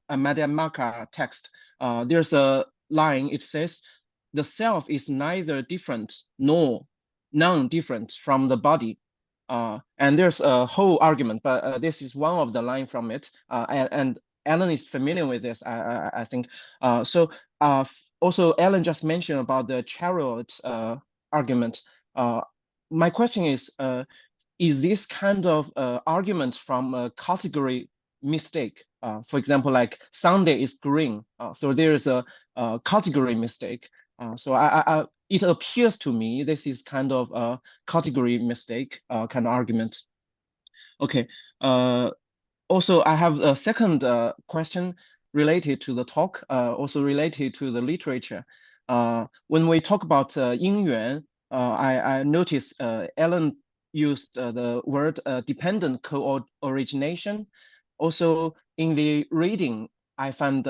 Madhyamaka text. There's a line, it says, the self is neither different nor non-different from the body. And there's a whole argument, but this is one of the line from it. And Ellen is familiar with this, I think. So also Ellen just mentioned about the chariot argument. My question is this kind of argument from a category mistake? For example, like Sunday is green, so there is a category mistake. So it appears to me this is kind of a category mistake kind of argument. Okay. Also, I have a second question related to the talk, also related to the literature. When we talk about yin yuan, I noticed Ellen used the word dependent co-origination. Also, in the reading, I found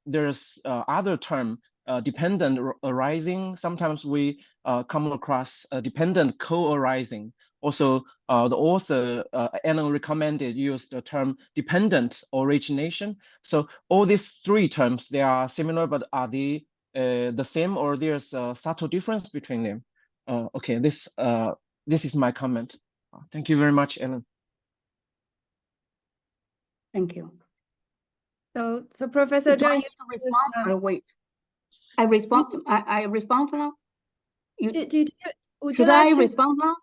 there's other term, dependent arising. Sometimes we come across dependent co-arising. Also, the author, Ellen recommended use the term dependent origination. So all these three terms, they are similar, but are they the same, or there's a subtle difference between them? Okay, this is my comment. Thank you very much, Ellen. Thank you. So Professor Zhang, wait. I respond now? Would Should you like I to respond now?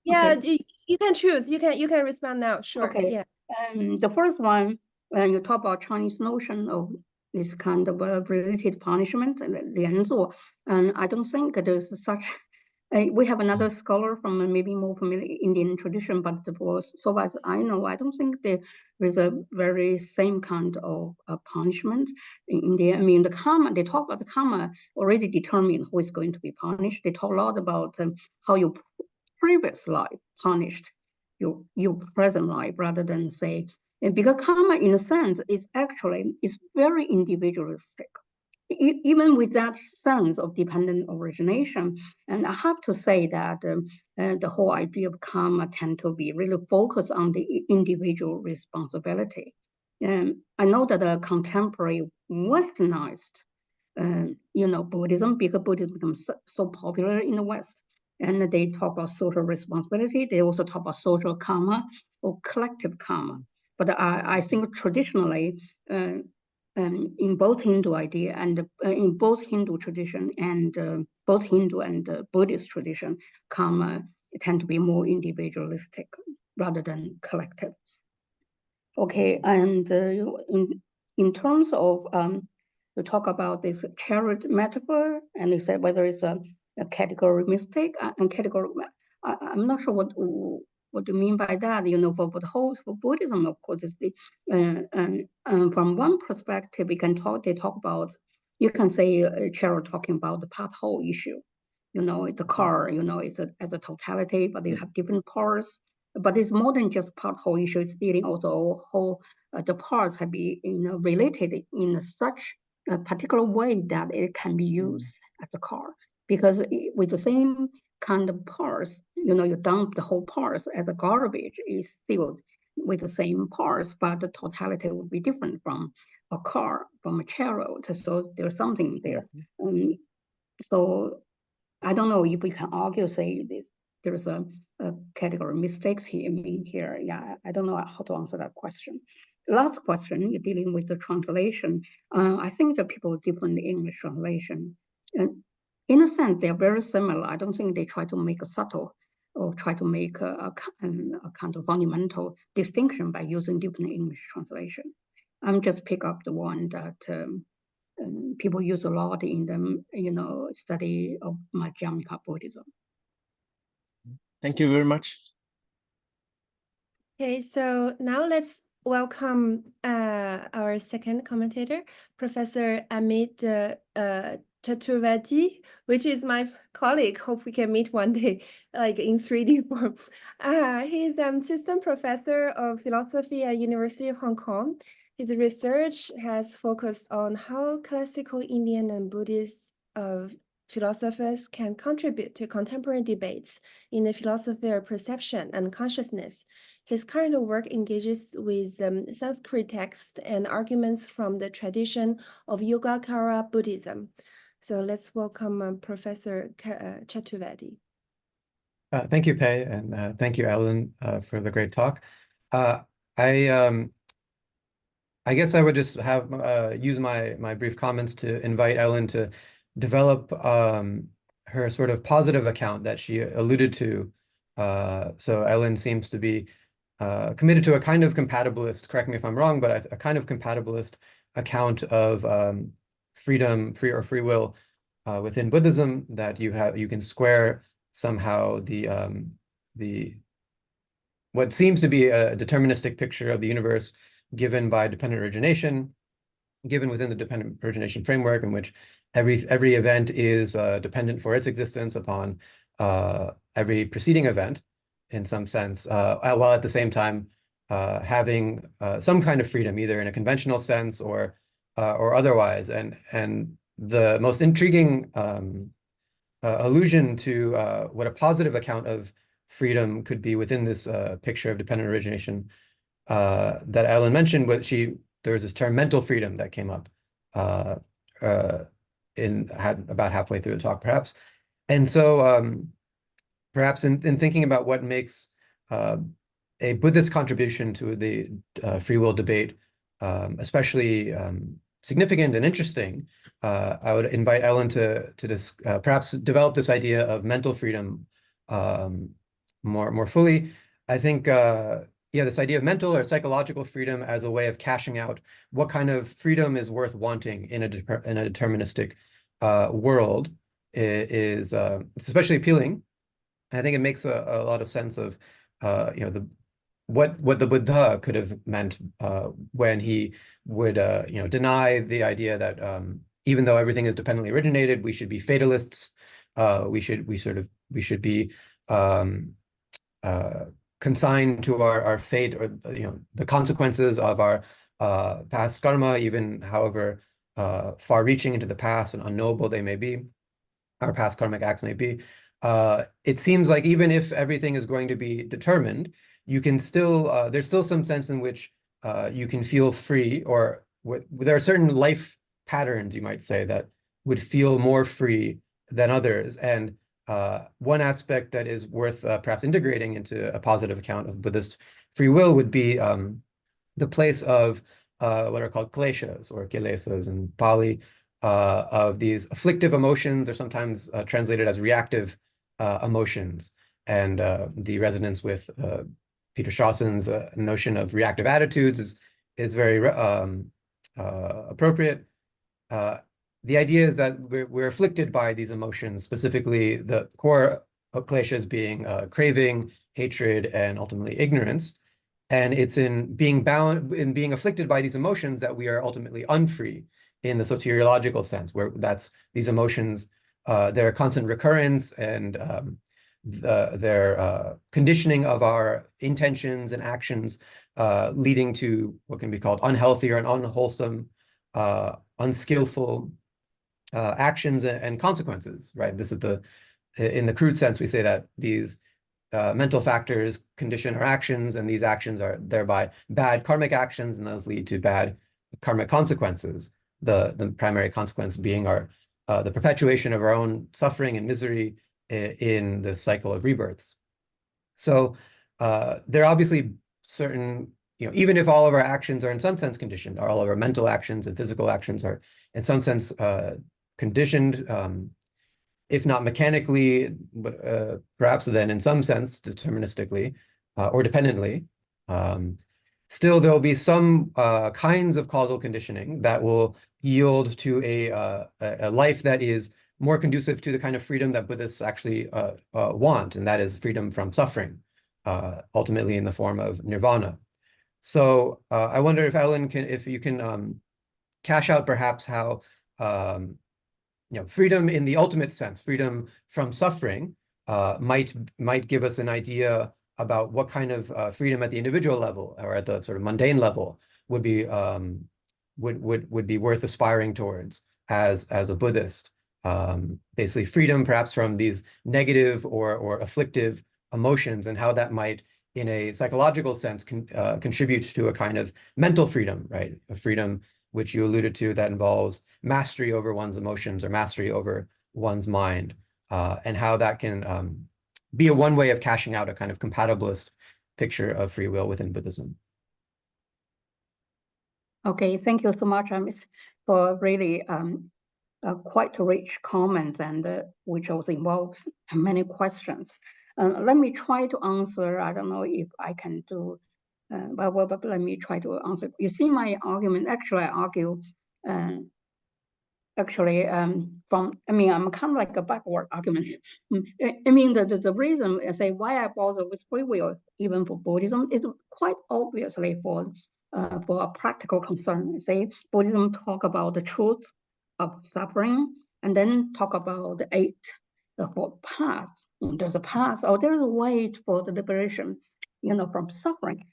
Yeah, Okay. you can choose. You can respond now. Sure. Okay. Yeah. The first one, when you talk about Chinese notion of this kind of related punishment, 连坐, and I don't think there's such. We have another scholar from a maybe more familiar Indian tradition, but so as I know, I don't think there is a very same kind of punishment in India. I mean, the karma, they talk about the karma already determined who is going to be punished. They talk a lot about how your previous life punished your present life, rather than say, because karma in a sense is very individualistic. Even with that sense of dependent origination, and I have to say that the whole idea of karma tend to be really focused on the individual responsibility. I know that the contemporary Westernized, Buddhism, because Buddhism becomes so popular in the West, and they talk about social responsibility. They also talk about social karma or collective karma. But I think traditionally, in both Hindu idea and in both Hindu tradition and both Hindu and Buddhist tradition, karma tend to be more individualistic rather than collective. Okay, and in terms of you talk about this chariot metaphor, and you said whether it's a category mistake and category. I'm not sure what you mean by that. For Buddhism, of course, is the from one perspective, they talk about, you can say chariot talking about the pothole issue. It's a car, it's as a totality, but you have different parts. But it's more than just pothole issue. It's dealing also how the parts have been related in such a particular way that it can be used as a car. Because with the same kind of parts, you dump the whole parts as a garbage, is still with the same parts, but the totality would be different from a car, from a chariot. So there's something there. So I don't know if we can argue, say this, there's a category mistakes here. Yeah, I don't know how to answer that question. Last question, you're dealing with the translation. I think that people different English translation. And in a sense, they're very similar. I don't think they try to make a subtle or try to make a kind of fundamental distinction by using different English translation. I'm just pick up the one that people use a lot in the study of Madhyamaka Buddhism. Thank you very much. Okay, so now let's welcome our second commentator, Professor Amit Chaturvedi, which is my colleague. Hope we can meet one day, like in 3D form. He's assistant professor of philosophy at University of Hong Kong. His research has focused on how classical Indian and Buddhist philosophers can contribute to contemporary debates in the philosophy of perception and consciousness. His current work engages with Sanskrit texts and arguments from the tradition of Yogacara Buddhism. So let's welcome Professor Chaturvedi. Thank you, Pei, and thank you, Ellen, for the great talk. I guess I would just have use my brief comments to invite Ellen to develop her sort of positive account that she alluded to. So Ellen seems to be committed to a kind of compatibilist, correct me if I'm wrong, but a kind of compatibilist account of free will within Buddhism, that you can square somehow the what seems to be a deterministic picture of the universe given by dependent origination, given within the dependent origination framework, in which every event is dependent for its existence upon every preceding event, in some sense, while at the same time having some kind of freedom, either in a conventional sense or otherwise. And the most intriguing allusion to what a positive account of freedom could be within this picture of dependent origination that Ellen mentioned, there was this term mental freedom that came up about halfway through the talk, perhaps. And so perhaps in thinking about what makes a Buddhist contribution to the free will debate especially significant and interesting, I would invite Ellen to perhaps develop this idea of mental freedom more fully. I think, this idea of mental or psychological freedom as a way of cashing out what kind of freedom is worth wanting in a deterministic world is it's especially appealing. And I think it makes a lot of sense of what the Buddha could have meant when he would deny the idea that even though everything is dependently originated, we should be fatalists. We should be consigned to our fate, or the consequences of our past karma, even however far-reaching into the past and unknowable they may be, our past karmic acts may be. It seems like even if everything is going to be determined, you can still there's still some sense in which you can feel free, or there are certain life patterns, you might say, that would feel more free than others. And one aspect that is worth perhaps integrating into a positive account of Buddhist free will would be the place of what are called kleshas, or kilesas in Pali, of these afflictive emotions, or sometimes translated as reactive emotions. And the resonance with Peter Shawson's notion of reactive attitudes is very appropriate. The idea is that we're afflicted by these emotions, specifically the core of kleshas being craving, hatred, and ultimately ignorance. And it's in being afflicted by these emotions that we are ultimately unfree in the soteriological sense, where these emotions, their constant recurrence and their conditioning of our intentions and actions, leading to what can be called unhealthy or unwholesome, unskillful actions and consequences, right? This is in the crude sense, we say that these mental factors condition our actions, and these actions are thereby bad karmic actions, and those lead to bad karmic consequences. The primary consequence being the perpetuation of our own suffering and misery in the cycle of rebirths. So there are obviously certain, even if all of our actions are in some sense conditioned, all of our mental actions and physical actions are in some sense conditioned, if not mechanically, but perhaps then in some sense deterministically or dependently. Still, there will be some kinds of causal conditioning that will yield to a life that is more conducive to the kind of freedom that Buddhists actually want, and that is freedom from suffering, ultimately in the form of nirvana. So I wonder if Ellen if you can cash out perhaps how freedom in the ultimate sense, freedom from suffering, might give us an idea about what kind of freedom at the individual level or at the sort of mundane level would be worth aspiring towards as a Buddhist. Basically, freedom perhaps from these negative or afflictive emotions, and how that might, in a psychological sense, contribute to a kind of mental freedom, right? A freedom which you alluded to that involves mastery over one's emotions or mastery over one's mind, and how that can be a one way of cashing out a kind of compatibilist picture of free will within Buddhism. Okay, thank you so much, Amit, for really quite rich comments, and which also involves many questions. Let me try to answer. I don't know if I can do, but let me try to answer. You see my argument, actually I argue, I'm kind of like a backward argument. I mean, the reason I say why I bother with free will, even for Buddhism, is quite obviously for a practical concern. Say Buddhism talk about the truth of suffering, and then talk about the path. There's a path, or there's a way for the liberation, from suffering.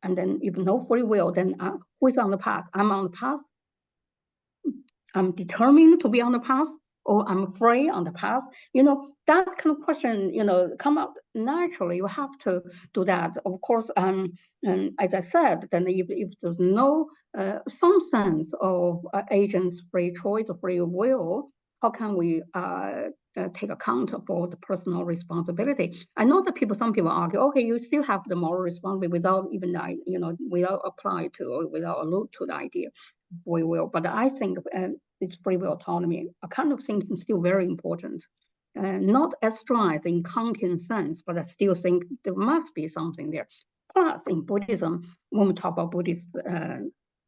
And then if no free will, then who is on the path? I'm on the path. I'm determined to be on the path, or I'm afraid on the path. That kind of question, come up naturally. You have to do that. Of course, and as I said, then if there's no some sense of agent's free choice or free will, how can we take account for the personal responsibility? I know that some people argue, okay, you still have the moral responsibility without even, without apply to or without allude to the idea of free will. But I think it's free will autonomy, a kind of thinking still very important. Not as strong as in Kantian sense, but I still think there must be something there. Plus, in Buddhism, when we talk about Buddhist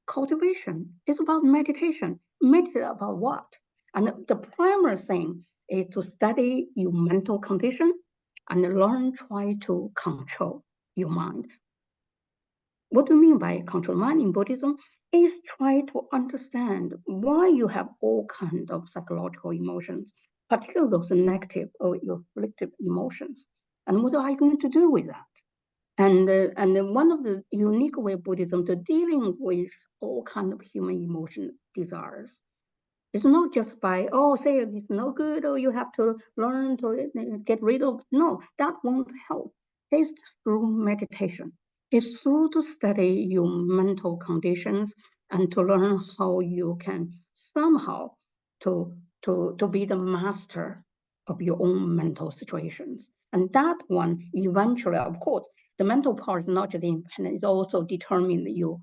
cultivation, it's about meditation. Meditate about what? And the primary thing is to study your mental condition and try to control your mind. What do you mean by control mind in Buddhism? Is try to understand why you have all kinds of psychological emotions, particularly those negative or afflictive emotions, and what are you going to do with that? And one of the unique way of Buddhism to dealing with all kinds of human emotion desires. It's not just by, say it's no good, or you have to learn to get rid of. No, that won't help. It's through meditation. It's through to study your mental conditions and to learn how you can somehow to be the master of your own mental situations. And that one eventually, of course, the mental part is not just independent, it's also determine your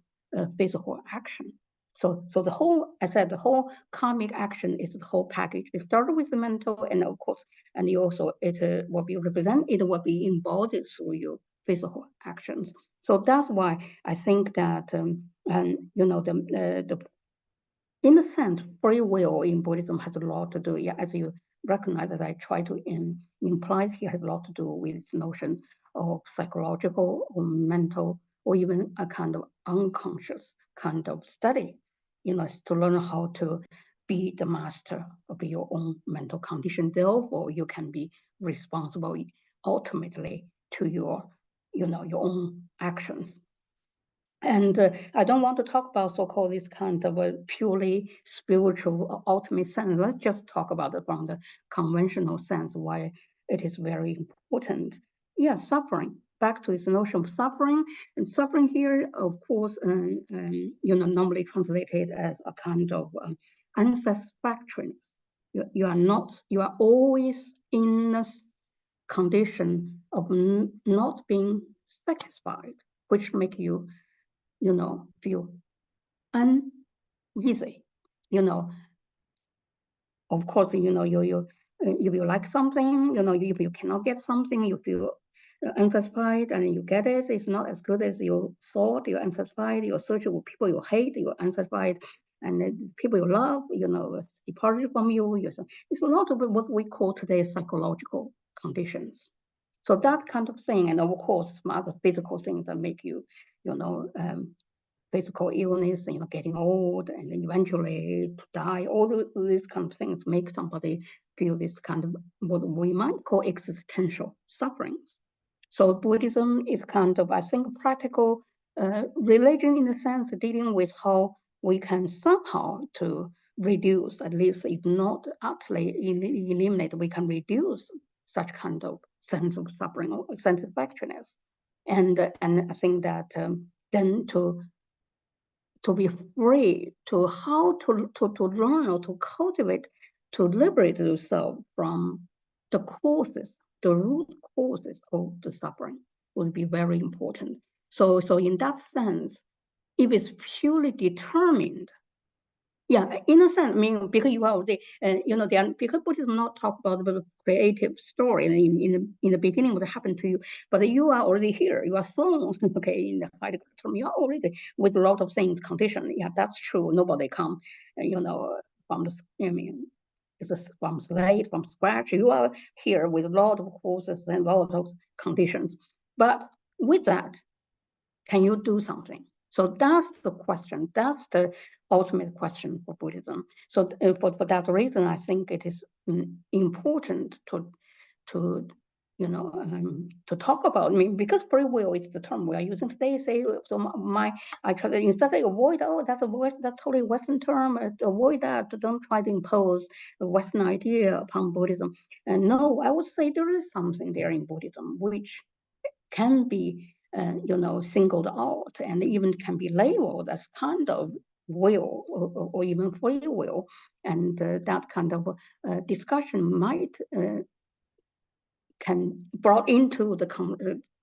physical action. So the whole, I said, the whole karmic action is the whole package. It started with the mental, and of course, and you also it will be represented, it will be embodied through your physical actions. So that's why I think that in a sense, free will in Buddhism has a lot to do. Yeah, as you recognize, as I try to imply, it has a lot to do with this notion of psychological or mental, or even a kind of unconscious kind of study, to learn how to be the master of your own mental condition. Therefore, you can be responsible ultimately to your own actions. And I don't want to talk about so-called this kind of a purely spiritual ultimate sense. Let's just talk about it from the conventional sense, why it is very important. Yeah, suffering. Back to this notion of suffering. And suffering here, of course, normally translated as a kind of unsatisfactoriness. You are always in a condition of not being satisfied, which make you feel uneasy. Of course, if you like something, if you cannot get something, you feel unsatisfied, and you get it, it's not as good as you thought. You're unsatisfied. You're searching with people you hate. You're unsatisfied. and people you love, departed from you. It's a lot of what we call today psychological conditions. So that kind of thing, and of course, some other physical things that make you, physical illness, getting old, and then eventually to die. All these kind of things make somebody feel this kind of what we might call existential sufferings. So Buddhism is kind of, I think, practical religion in the sense dealing with how we can somehow to reduce, at least if not utterly eliminate, we can reduce such kind of sense of suffering or sense of emptiness. And I think that then to be free, to how to learn or to cultivate, to liberate yourself from the causes, the root causes of the suffering would be very important. So in that sense, if it's purely determined, yeah, in a sense, I mean, because you are already, because Buddhism not talk about the creative story in the beginning what happened to you, but you are already here. You are thrown, okay, in the high term, you are already with a lot of things conditioned. Yeah, that's true. Nobody come, from the, from slate, from scratch. You are here with a lot of causes and a lot of conditions. But with that, can you do something? So that's the question. That's the ultimate question for Buddhism. So for that reason, I think it is important to talk about. I mean, because free will is the term we are using today. Say so. I try to instead of avoid. Oh, that's totally Western term. Avoid that. Don't try to impose a Western idea upon Buddhism. And no, I would say there is something there in Buddhism which can be singled out and even can be labeled as kind of will or even free will, and that kind of discussion might can brought into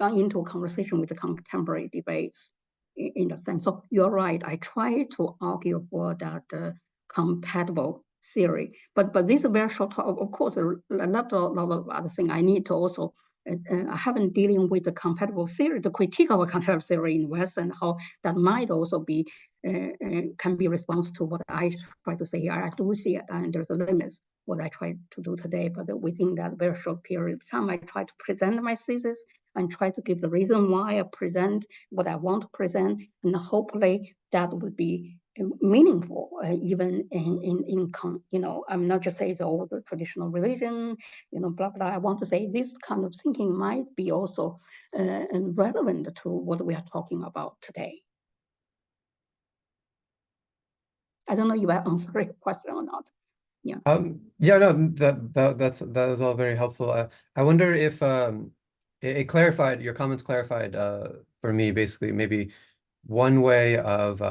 into a conversation with the contemporary debates in a sense. So you're right. I try to argue for that compatible theory, but this is very short. Of course, a lot of other things I need to also. I haven't dealing with the compatible theory, the critique of a compatible theory in the West, and how that might also be can be response to what I try to say here. I do see it, and there's a limit what I try to do today. But within that very short period of time, I try to present my thesis and try to give the reason why I present what I want to present, and hopefully that would be meaningful, even I'm not just saying it's all the traditional religion, blah, blah. I want to say this kind of thinking might be also relevant to what we are talking about today. I don't know if I answered your question or not. Yeah. Yeah, no, that was all very helpful. I wonder if it clarified, your comments clarified for me, basically, maybe one way of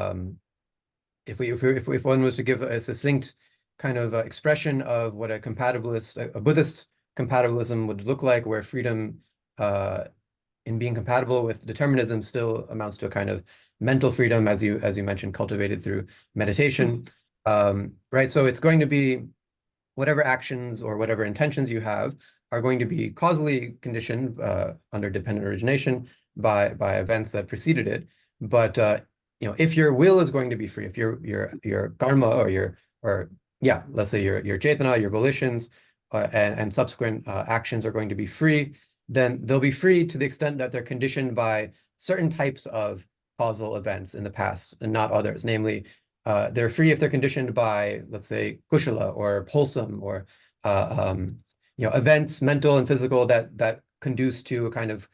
if one was to give a succinct kind of expression of what a Buddhist compatibilism would look like, where freedom in being compatible with determinism still amounts to a kind of mental freedom, as you mentioned, cultivated through meditation, right? So it's going to be whatever actions or whatever intentions you have are going to be causally conditioned under dependent origination by events that preceded it. But if your will is going to be free, if your karma or let's say your cetana, your volitions, and subsequent actions are going to be free, then they'll be free to the extent that they're conditioned by certain types of causal events in the past and not others. Namely, they're free if they're conditioned by, let's say, kushala or wholesome or events, mental and physical, that conduce to a kind of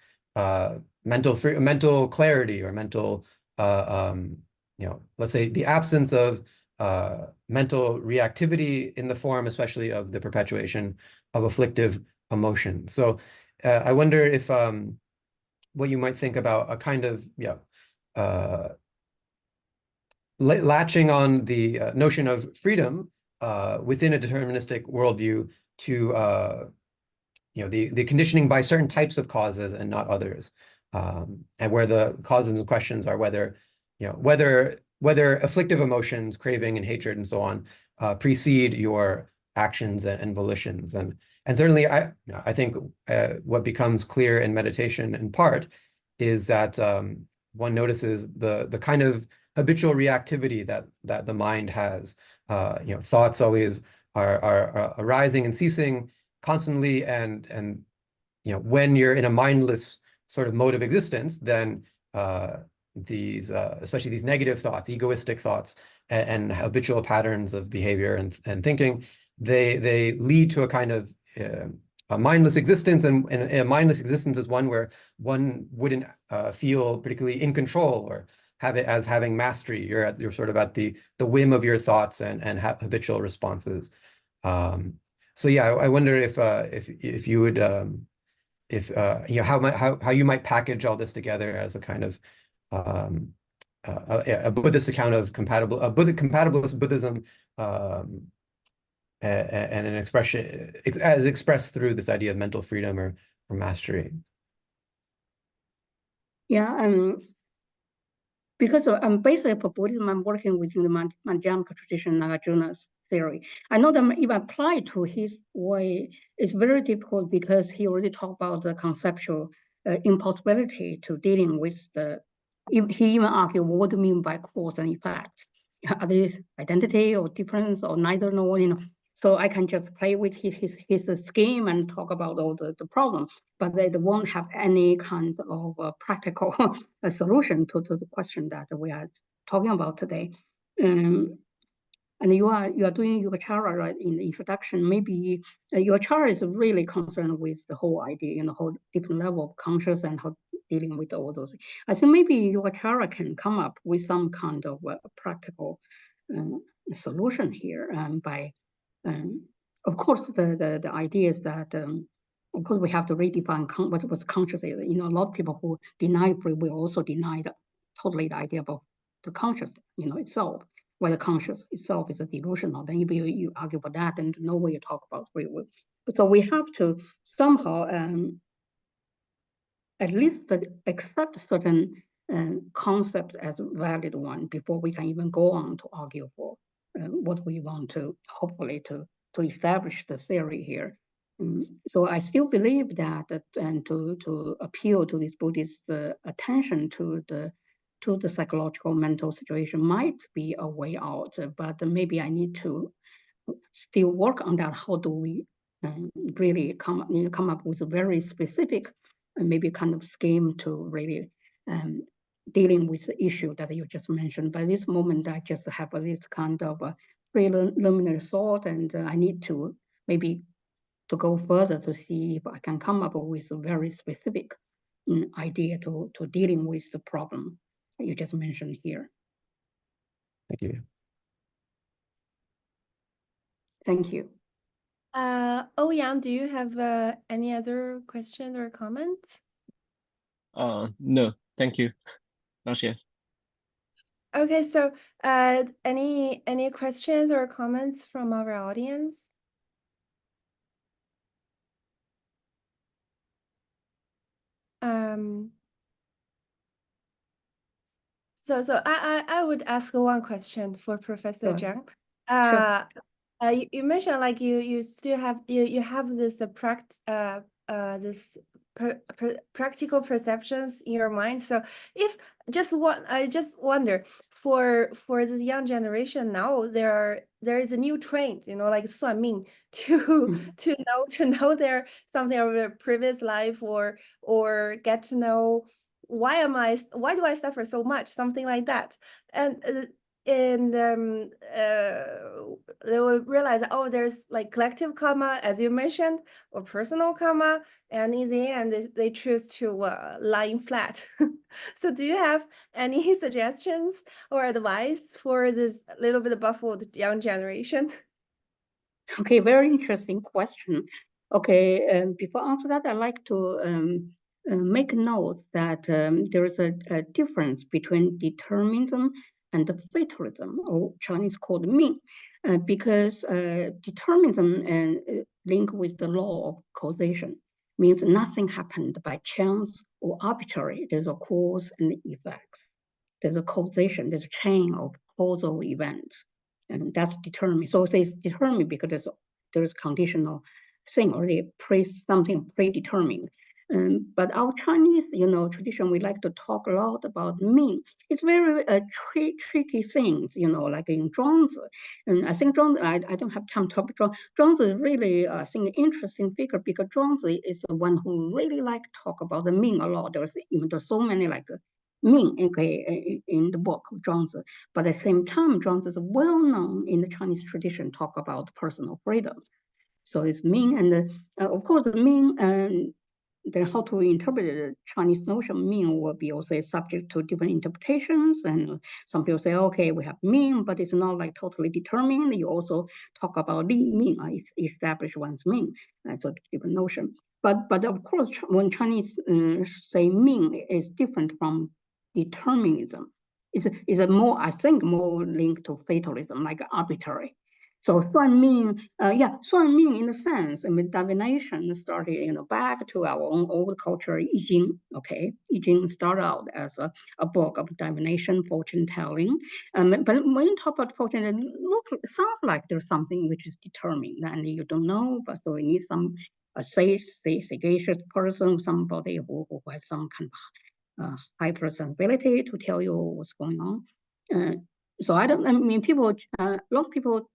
mental clarity or mental let's say the absence of mental reactivity in the form, especially of the perpetuation of afflictive emotion. So I wonder if what you might think about a kind of latching on the notion of freedom within a deterministic worldview to the conditioning by certain types of causes and not others, and where the causes and questions are whether afflictive emotions, craving and hatred and so on, precede your actions and volitions. And certainly I think what becomes clear in meditation in part is that one notices the kind of habitual reactivity that the mind has. Thoughts always are arising and ceasing constantly, and when you're in a mindless sort of mode of existence, then these especially these negative thoughts, egoistic thoughts, and habitual patterns of behavior and thinking, they lead to a kind of a mindless existence, and a mindless existence is one where one wouldn't feel particularly in control or have it as having mastery. You're sort of at the whim of your thoughts and habitual responses. So yeah, I wonder if you would how you might package all this together as a kind of a Buddhist account of compatibilist Buddhism, and an expression as expressed through this idea of mental freedom or mastery. Yeah, because basically for Buddhism, I'm working within the Madhyamaka tradition, Nagarjuna's theory. I know that if I apply to his way, it's very difficult because he already talked about the conceptual impossibility to dealing with he even argued, what do you mean by cause and effects? Are these identity or difference or neither nor, So I can just play with his scheme and talk about all the problems, but they won't have any kind of practical solution to the question that we are talking about today. And you are doing Yogacara, right, in the introduction. Maybe Yogacara is really concerned with the whole idea, whole different level of conscious and how dealing with all those. I think maybe Yogacara can come up with some kind of practical solution here by. Of course, the idea is that, of course, we have to redefine what conscious is. A lot of people who deny free will also deny totally the idea about the conscious, itself, whether conscious itself is a delusional. Then you argue about that, and no way you talk about free will. So we have to somehow at least accept certain concepts as a valid one before we can even go on to argue for what we want to, hopefully, to establish the theory here. So I still believe that, and to appeal to this Buddhist attention to the psychological mental situation might be a way out, but maybe I need to still work on that. How do we really come up with a very specific, maybe kind of scheme to really dealing with the issue that you just mentioned. By this moment, I just have this kind of preliminary thought, and I need to maybe to go further to see if I can come up with a very specific idea to dealing with the problem you just mentioned here. Thank you. Thank you. Ouyang, do you have any other questions or comments? No, thank you. Not yet. Okay, so any questions or comments from our audience? So I would ask one question for Professor Zhang. Sure. You mentioned like you still have you have this practical perceptions in your mind. So if I just wonder for this young generation now, there is a new trend, like 算命, to know their something of their previous life or get to know why do I suffer so much, something like that, and they will realize, oh, there's like collective karma, as you mentioned, or personal karma, and in the end they choose to lying flat. So do you have any suggestions or advice for this little bit baffled young generation? Okay, very interesting question. Okay, before I answer that, I'd like to make note that there is a difference between determinism and the fatalism, or Chinese called Ming, because determinism linked with the law of causation means nothing happened by chance or arbitrary. There's a cause and effects. There's a causation, there's a chain of causal events. And that's determined. So it's determined because there's conditional thing already something predetermined. But our Chinese, tradition, we like to talk a lot about Ming. It's very tricky things, like in Zhuangzi. And I think Zhuangzi, I don't have time to talk about Zhuangzi is really, I think, an interesting figure because Zhuangzi is the one who really like to talk about the Ming a lot. There's so many like Ming in the book of Zhuangzi. But at the same time, Zhuangzi is well known in the Chinese tradition, talk about personal freedom. So it's Ming, and of course, the Ming and then how to interpret the Chinese notion of Ming will be also subject to different interpretations. And some people say, okay, we have Ming, but it's not like totally determined. You also talk about Li Ming, establish one's Ming. That's a different notion. But of course, when Chinese say Ming, is different from determinism. It's a more, I think, more linked to fatalism, like arbitrary. So Suan Ming, Suan Ming in a sense, divination started, back to our own old culture, I Ching. Okay, I Ching started out as a book of divination, fortune telling. But when you talk about fortune, it sounds like there's something which is determined, and you don't know. But so we need some sagacious person, somebody who has some kind of hyper sensibility to tell you what's going on. So I mean, people, a lot of people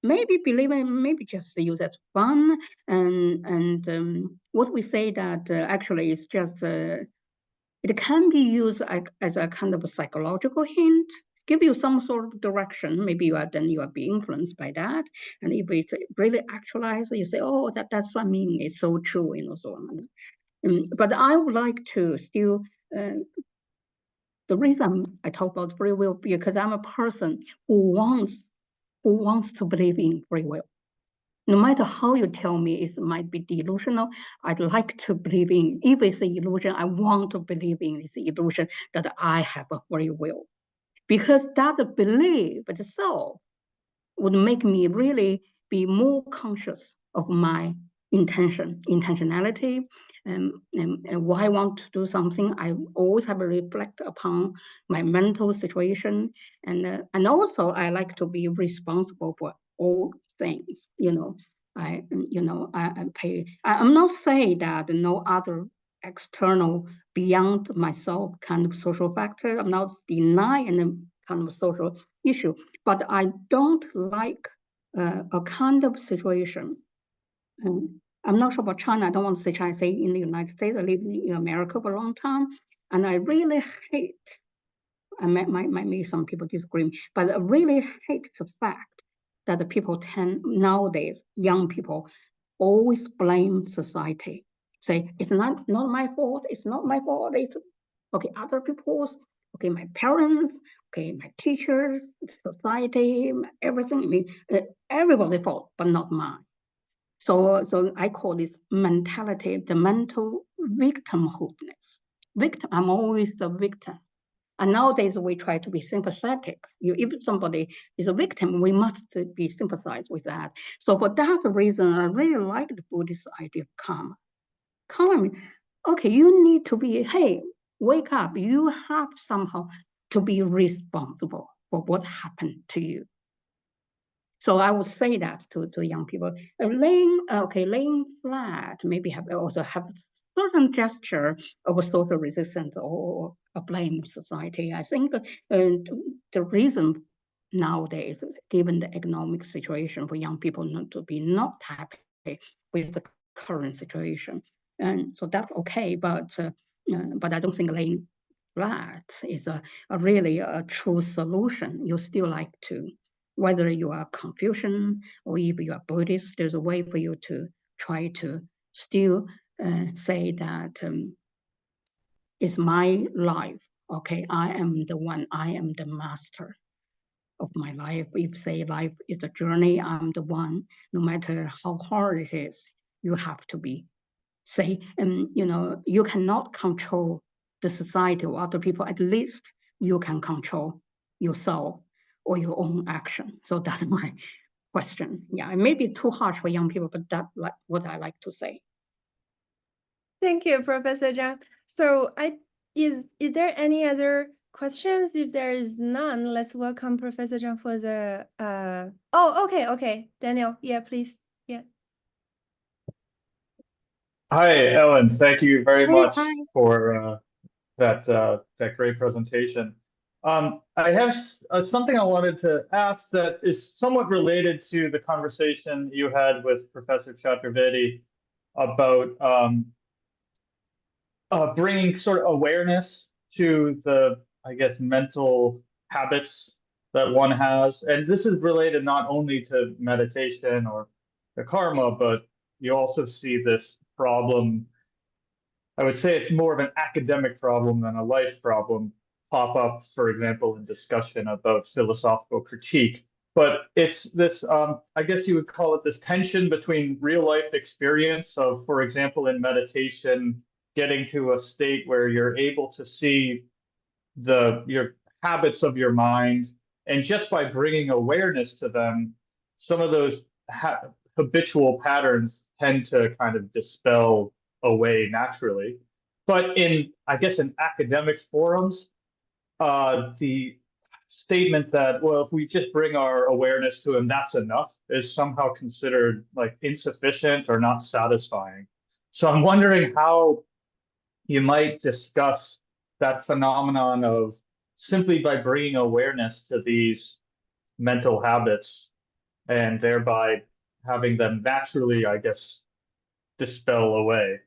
maybe believe it, maybe just use as fun, and what we say that actually is just it can be used as a kind of a psychological hint, give you some sort of direction. Maybe you are being influenced by that, and if it's really actualized, you say, oh, that's what I mean. It's so true, so on. But I would like to still. The reason I talk about free will because I'm a person who wants to believe in free will. No matter how you tell me it might be delusional, I'd like to believe in, if it's an illusion, I want to believe in this illusion that I have a free will. Because that belief itself would make me really be more conscious of my intentionality, and why I want to do something. I always have to reflect upon my mental situation, and also I like to be responsible for all things. I pay. I'm not saying that no other external beyond myself kind of social factor. I'm not denying any kind of social issue, but I don't like a kind of situation. I'm not sure about China. I don't want to say China. Say in the United States. I lived in America for a long time, and I really hate. Maybe some people disagree, but I really hate the fact that the people nowadays, young people, always blame society. Say it's not my fault. It's not my fault. It's okay, other people's. Okay, my parents. Okay, my teachers, society, everything. I mean, everybody's fault, but not mine. So I call this mentality the mental victimhoodness. I'm always the victim. And nowadays we try to be sympathetic. If somebody is a victim, we must be sympathized with that. So for that reason, I really like the Buddhist idea of karma. Karma, okay, you need to be, hey, wake up. You have somehow to be responsible for what happened to you. So I would say that to young people, laying flat, maybe also have certain gesture of a social resistance or a blame society. I think the reason nowadays, given the economic situation for young people not to be not happy with the current situation, and so that's okay. But I don't think laying flat is a really a true solution. You still like to. Whether you are Confucian or if you are Buddhist, there's a way for you to try to still say that it's my life. Okay, I am the one, I am the master of my life. If say life is a journey, I'm the one, no matter how hard it is, you have to be. Say, you cannot control the society or other people, at least you can control yourself or your own action. So that's my question. Yeah, it may be too harsh for young people, but that's like what I like to say. Thank you, Professor Zhang. So is there any other questions? If there is none, let's welcome Professor Zhang for the okay. Daniel, yeah, please. Yeah. Hi, Ellen. Thank you very Hey, much hi. for that great presentation. I have something I wanted to ask that is somewhat related to the conversation you had with Professor Chaturvedi about bringing sort of awareness to the, I guess, mental habits that one has. And this is related not only to meditation or the karma, but you also see this problem. I would say it's more of an academic problem than a life problem pop up, for example, in discussion about philosophical critique. But it's this, I guess you would call it this tension between real life experience of, for example, in meditation, getting to a state where you're able to see your habits of your mind, and just by bringing awareness to them, some of those habitual patterns tend to kind of dispel away naturally. But I guess, in academic forums, the statement that, well, if we just bring our awareness to them, that's enough, is somehow considered like insufficient or not satisfying. So I'm wondering how you might discuss that phenomenon of simply by bringing awareness to these mental habits and thereby having them naturally, I guess, dispel away.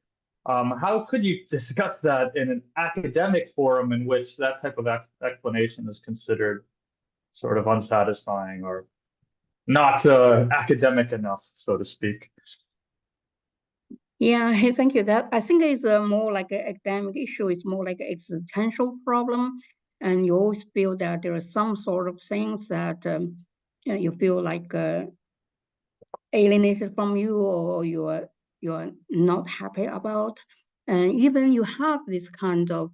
How could you discuss that in an academic forum in which that type of explanation is considered sort of unsatisfying or not academic enough, so to speak? Yeah, hey, thank you. That I think is more like an academic issue. It's more like an existential problem, and you always feel that there are some sort of things that you feel like alienated from you, or you're not happy about, and even you have this kind of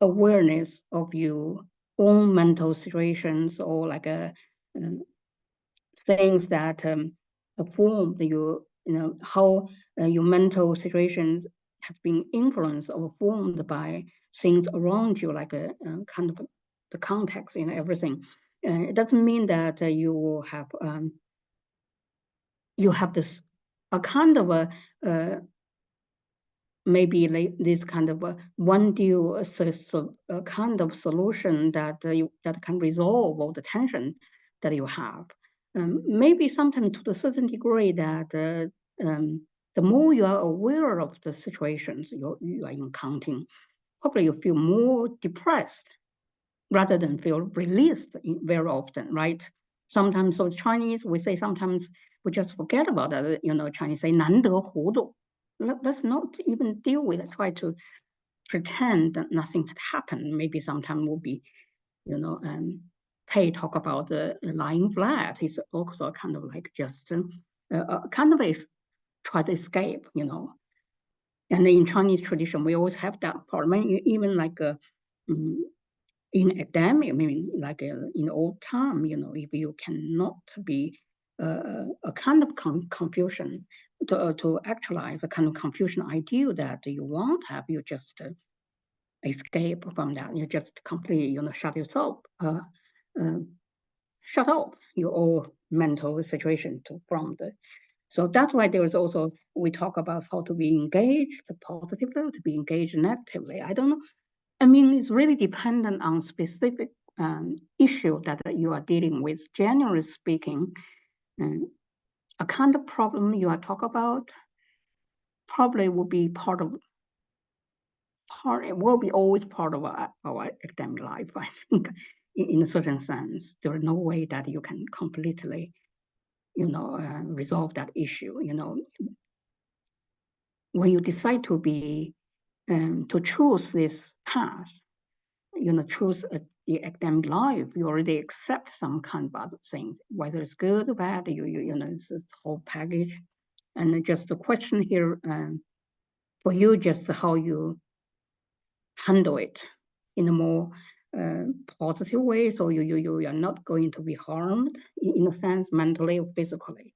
awareness of your own mental situations, or like things that form how your mental situations have been influenced or formed by things around you, like a kind of the context and everything. It doesn't mean that you have this a kind of a maybe like this kind of a one deal kind of solution that that can resolve all the tension that you have. Maybe sometimes to a certain degree that the more you are aware of the situations you are encountering, probably you feel more depressed rather than feel released very often, right? Sometimes, so Chinese, we say sometimes we just forget about that. Chinese say 难得糊涂. Let's not even deal with it, try to pretend that nothing had happened. Maybe sometime we'll be, Pei talk about lying flat. It's also kind of like just kind of try to escape, And in Chinese tradition, we always have that part. Even like in academic, I mean, like in old time, if you cannot be a kind of confusion to actualize a kind of confusion ideal that you want to have, you just escape from that. You just completely, shut yourself, shut off your own mental situation from the. So that's why there is also, we talk about how to be engaged positively, to be engaged negatively. I don't know. I mean, it's really dependent on specific issue that you are dealing with. Generally speaking, a kind of problem you are talking about probably will be it will be always part of our academic life, I think, in a certain sense. There is no way that you can completely, resolve that issue. When you decide to be, to choose this path, choose the academic life, you already accept some kind of other things, whether it's good or bad, it's a whole package. And just the question here for you, just how you handle it in a more positive way, so you are not going to be harmed in a sense, mentally or physically.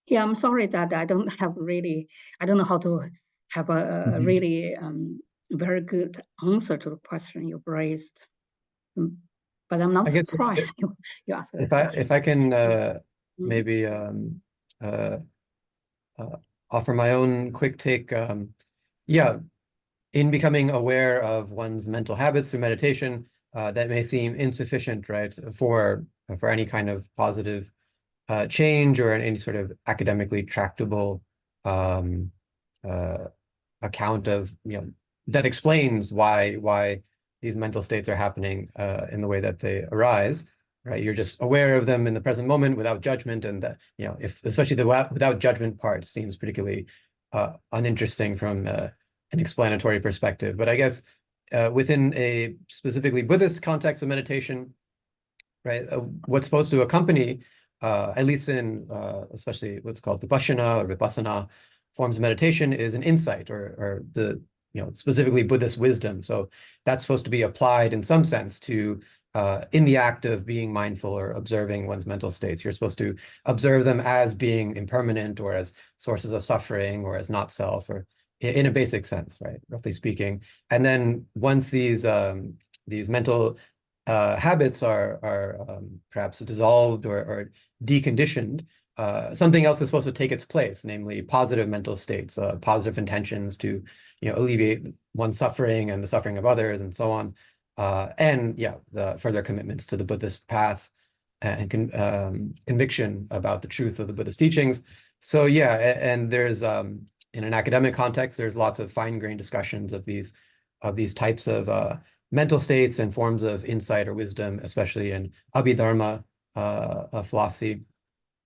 Yeah, I'm sorry that I don't know how to have a really very good answer to the question you raised. But I'm not surprised you asked that. If I can maybe offer my own quick take. Yeah, in becoming aware of one's mental habits through meditation, that may seem insufficient, right, for any kind of positive change or any sort of academically tractable account of, that explains why these mental states are happening in the way that they arise, right? You're just aware of them in the present moment without judgment, and that, if especially the without judgment part seems particularly uninteresting from an explanatory perspective. But I guess within a specifically Buddhist context of meditation, right, what's supposed to accompany, at least in especially what's called Vipassana or Vipassana forms of meditation, is an insight or the specifically Buddhist wisdom. So that's supposed to be applied in some sense to in the act of being mindful or observing one's mental states. You're supposed to observe them as being impermanent or as sources of suffering or as not self, or in a basic sense, right, roughly speaking. And then once these mental habits are perhaps dissolved or deconditioned, something else is supposed to take its place, namely positive mental states, positive intentions to alleviate one's suffering and the suffering of others and so on. And yeah, the further commitments to the Buddhist path and conviction about the truth of the Buddhist teachings. So yeah, and there's in an academic context, there's lots of fine-grained discussions of these types of mental states and forms of insight or wisdom, especially in Abhidharma philosophy.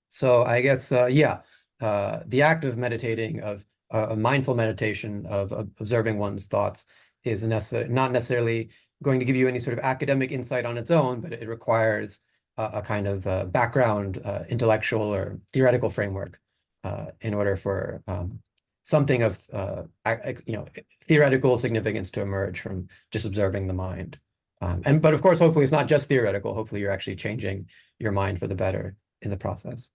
So I guess, yeah, the act of meditating, of a mindful meditation, of observing one's thoughts is not necessarily going to give you any sort of academic insight on its own, but it requires a kind of background intellectual or theoretical framework in order for something of theoretical significance to emerge from just observing the mind. But of course, hopefully it's not just theoretical. Hopefully you're actually changing your mind for the better in the process.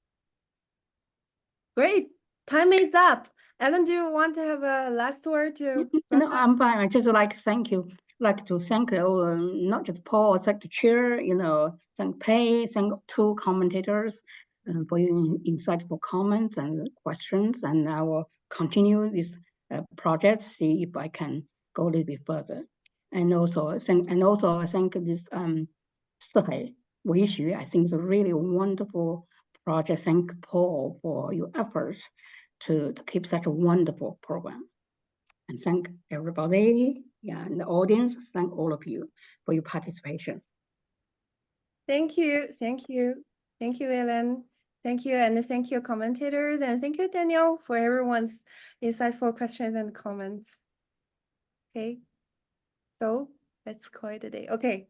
Great. Time is up. Ellen, do you want to have a last word to? No, I'm fine. I just like to thank not just Paul, thank the chair, thank Pei, thank two commentators for your insightful comments and questions. And I will continue this project, see if I can go a little bit further. And also I think this 四海为学, I think it's a really wonderful project. Thank Paul for your efforts to keep such a wonderful program. And thank everybody, and the audience, thank all of you for your participation. Thank you, Ellen. Thank you, and thank you, commentators, and thank you, Daniel, for everyone's insightful questions and comments. Okay, so let's call it a day. Okay,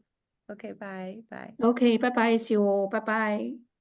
bye. Okay, bye-bye, see you all, bye-bye.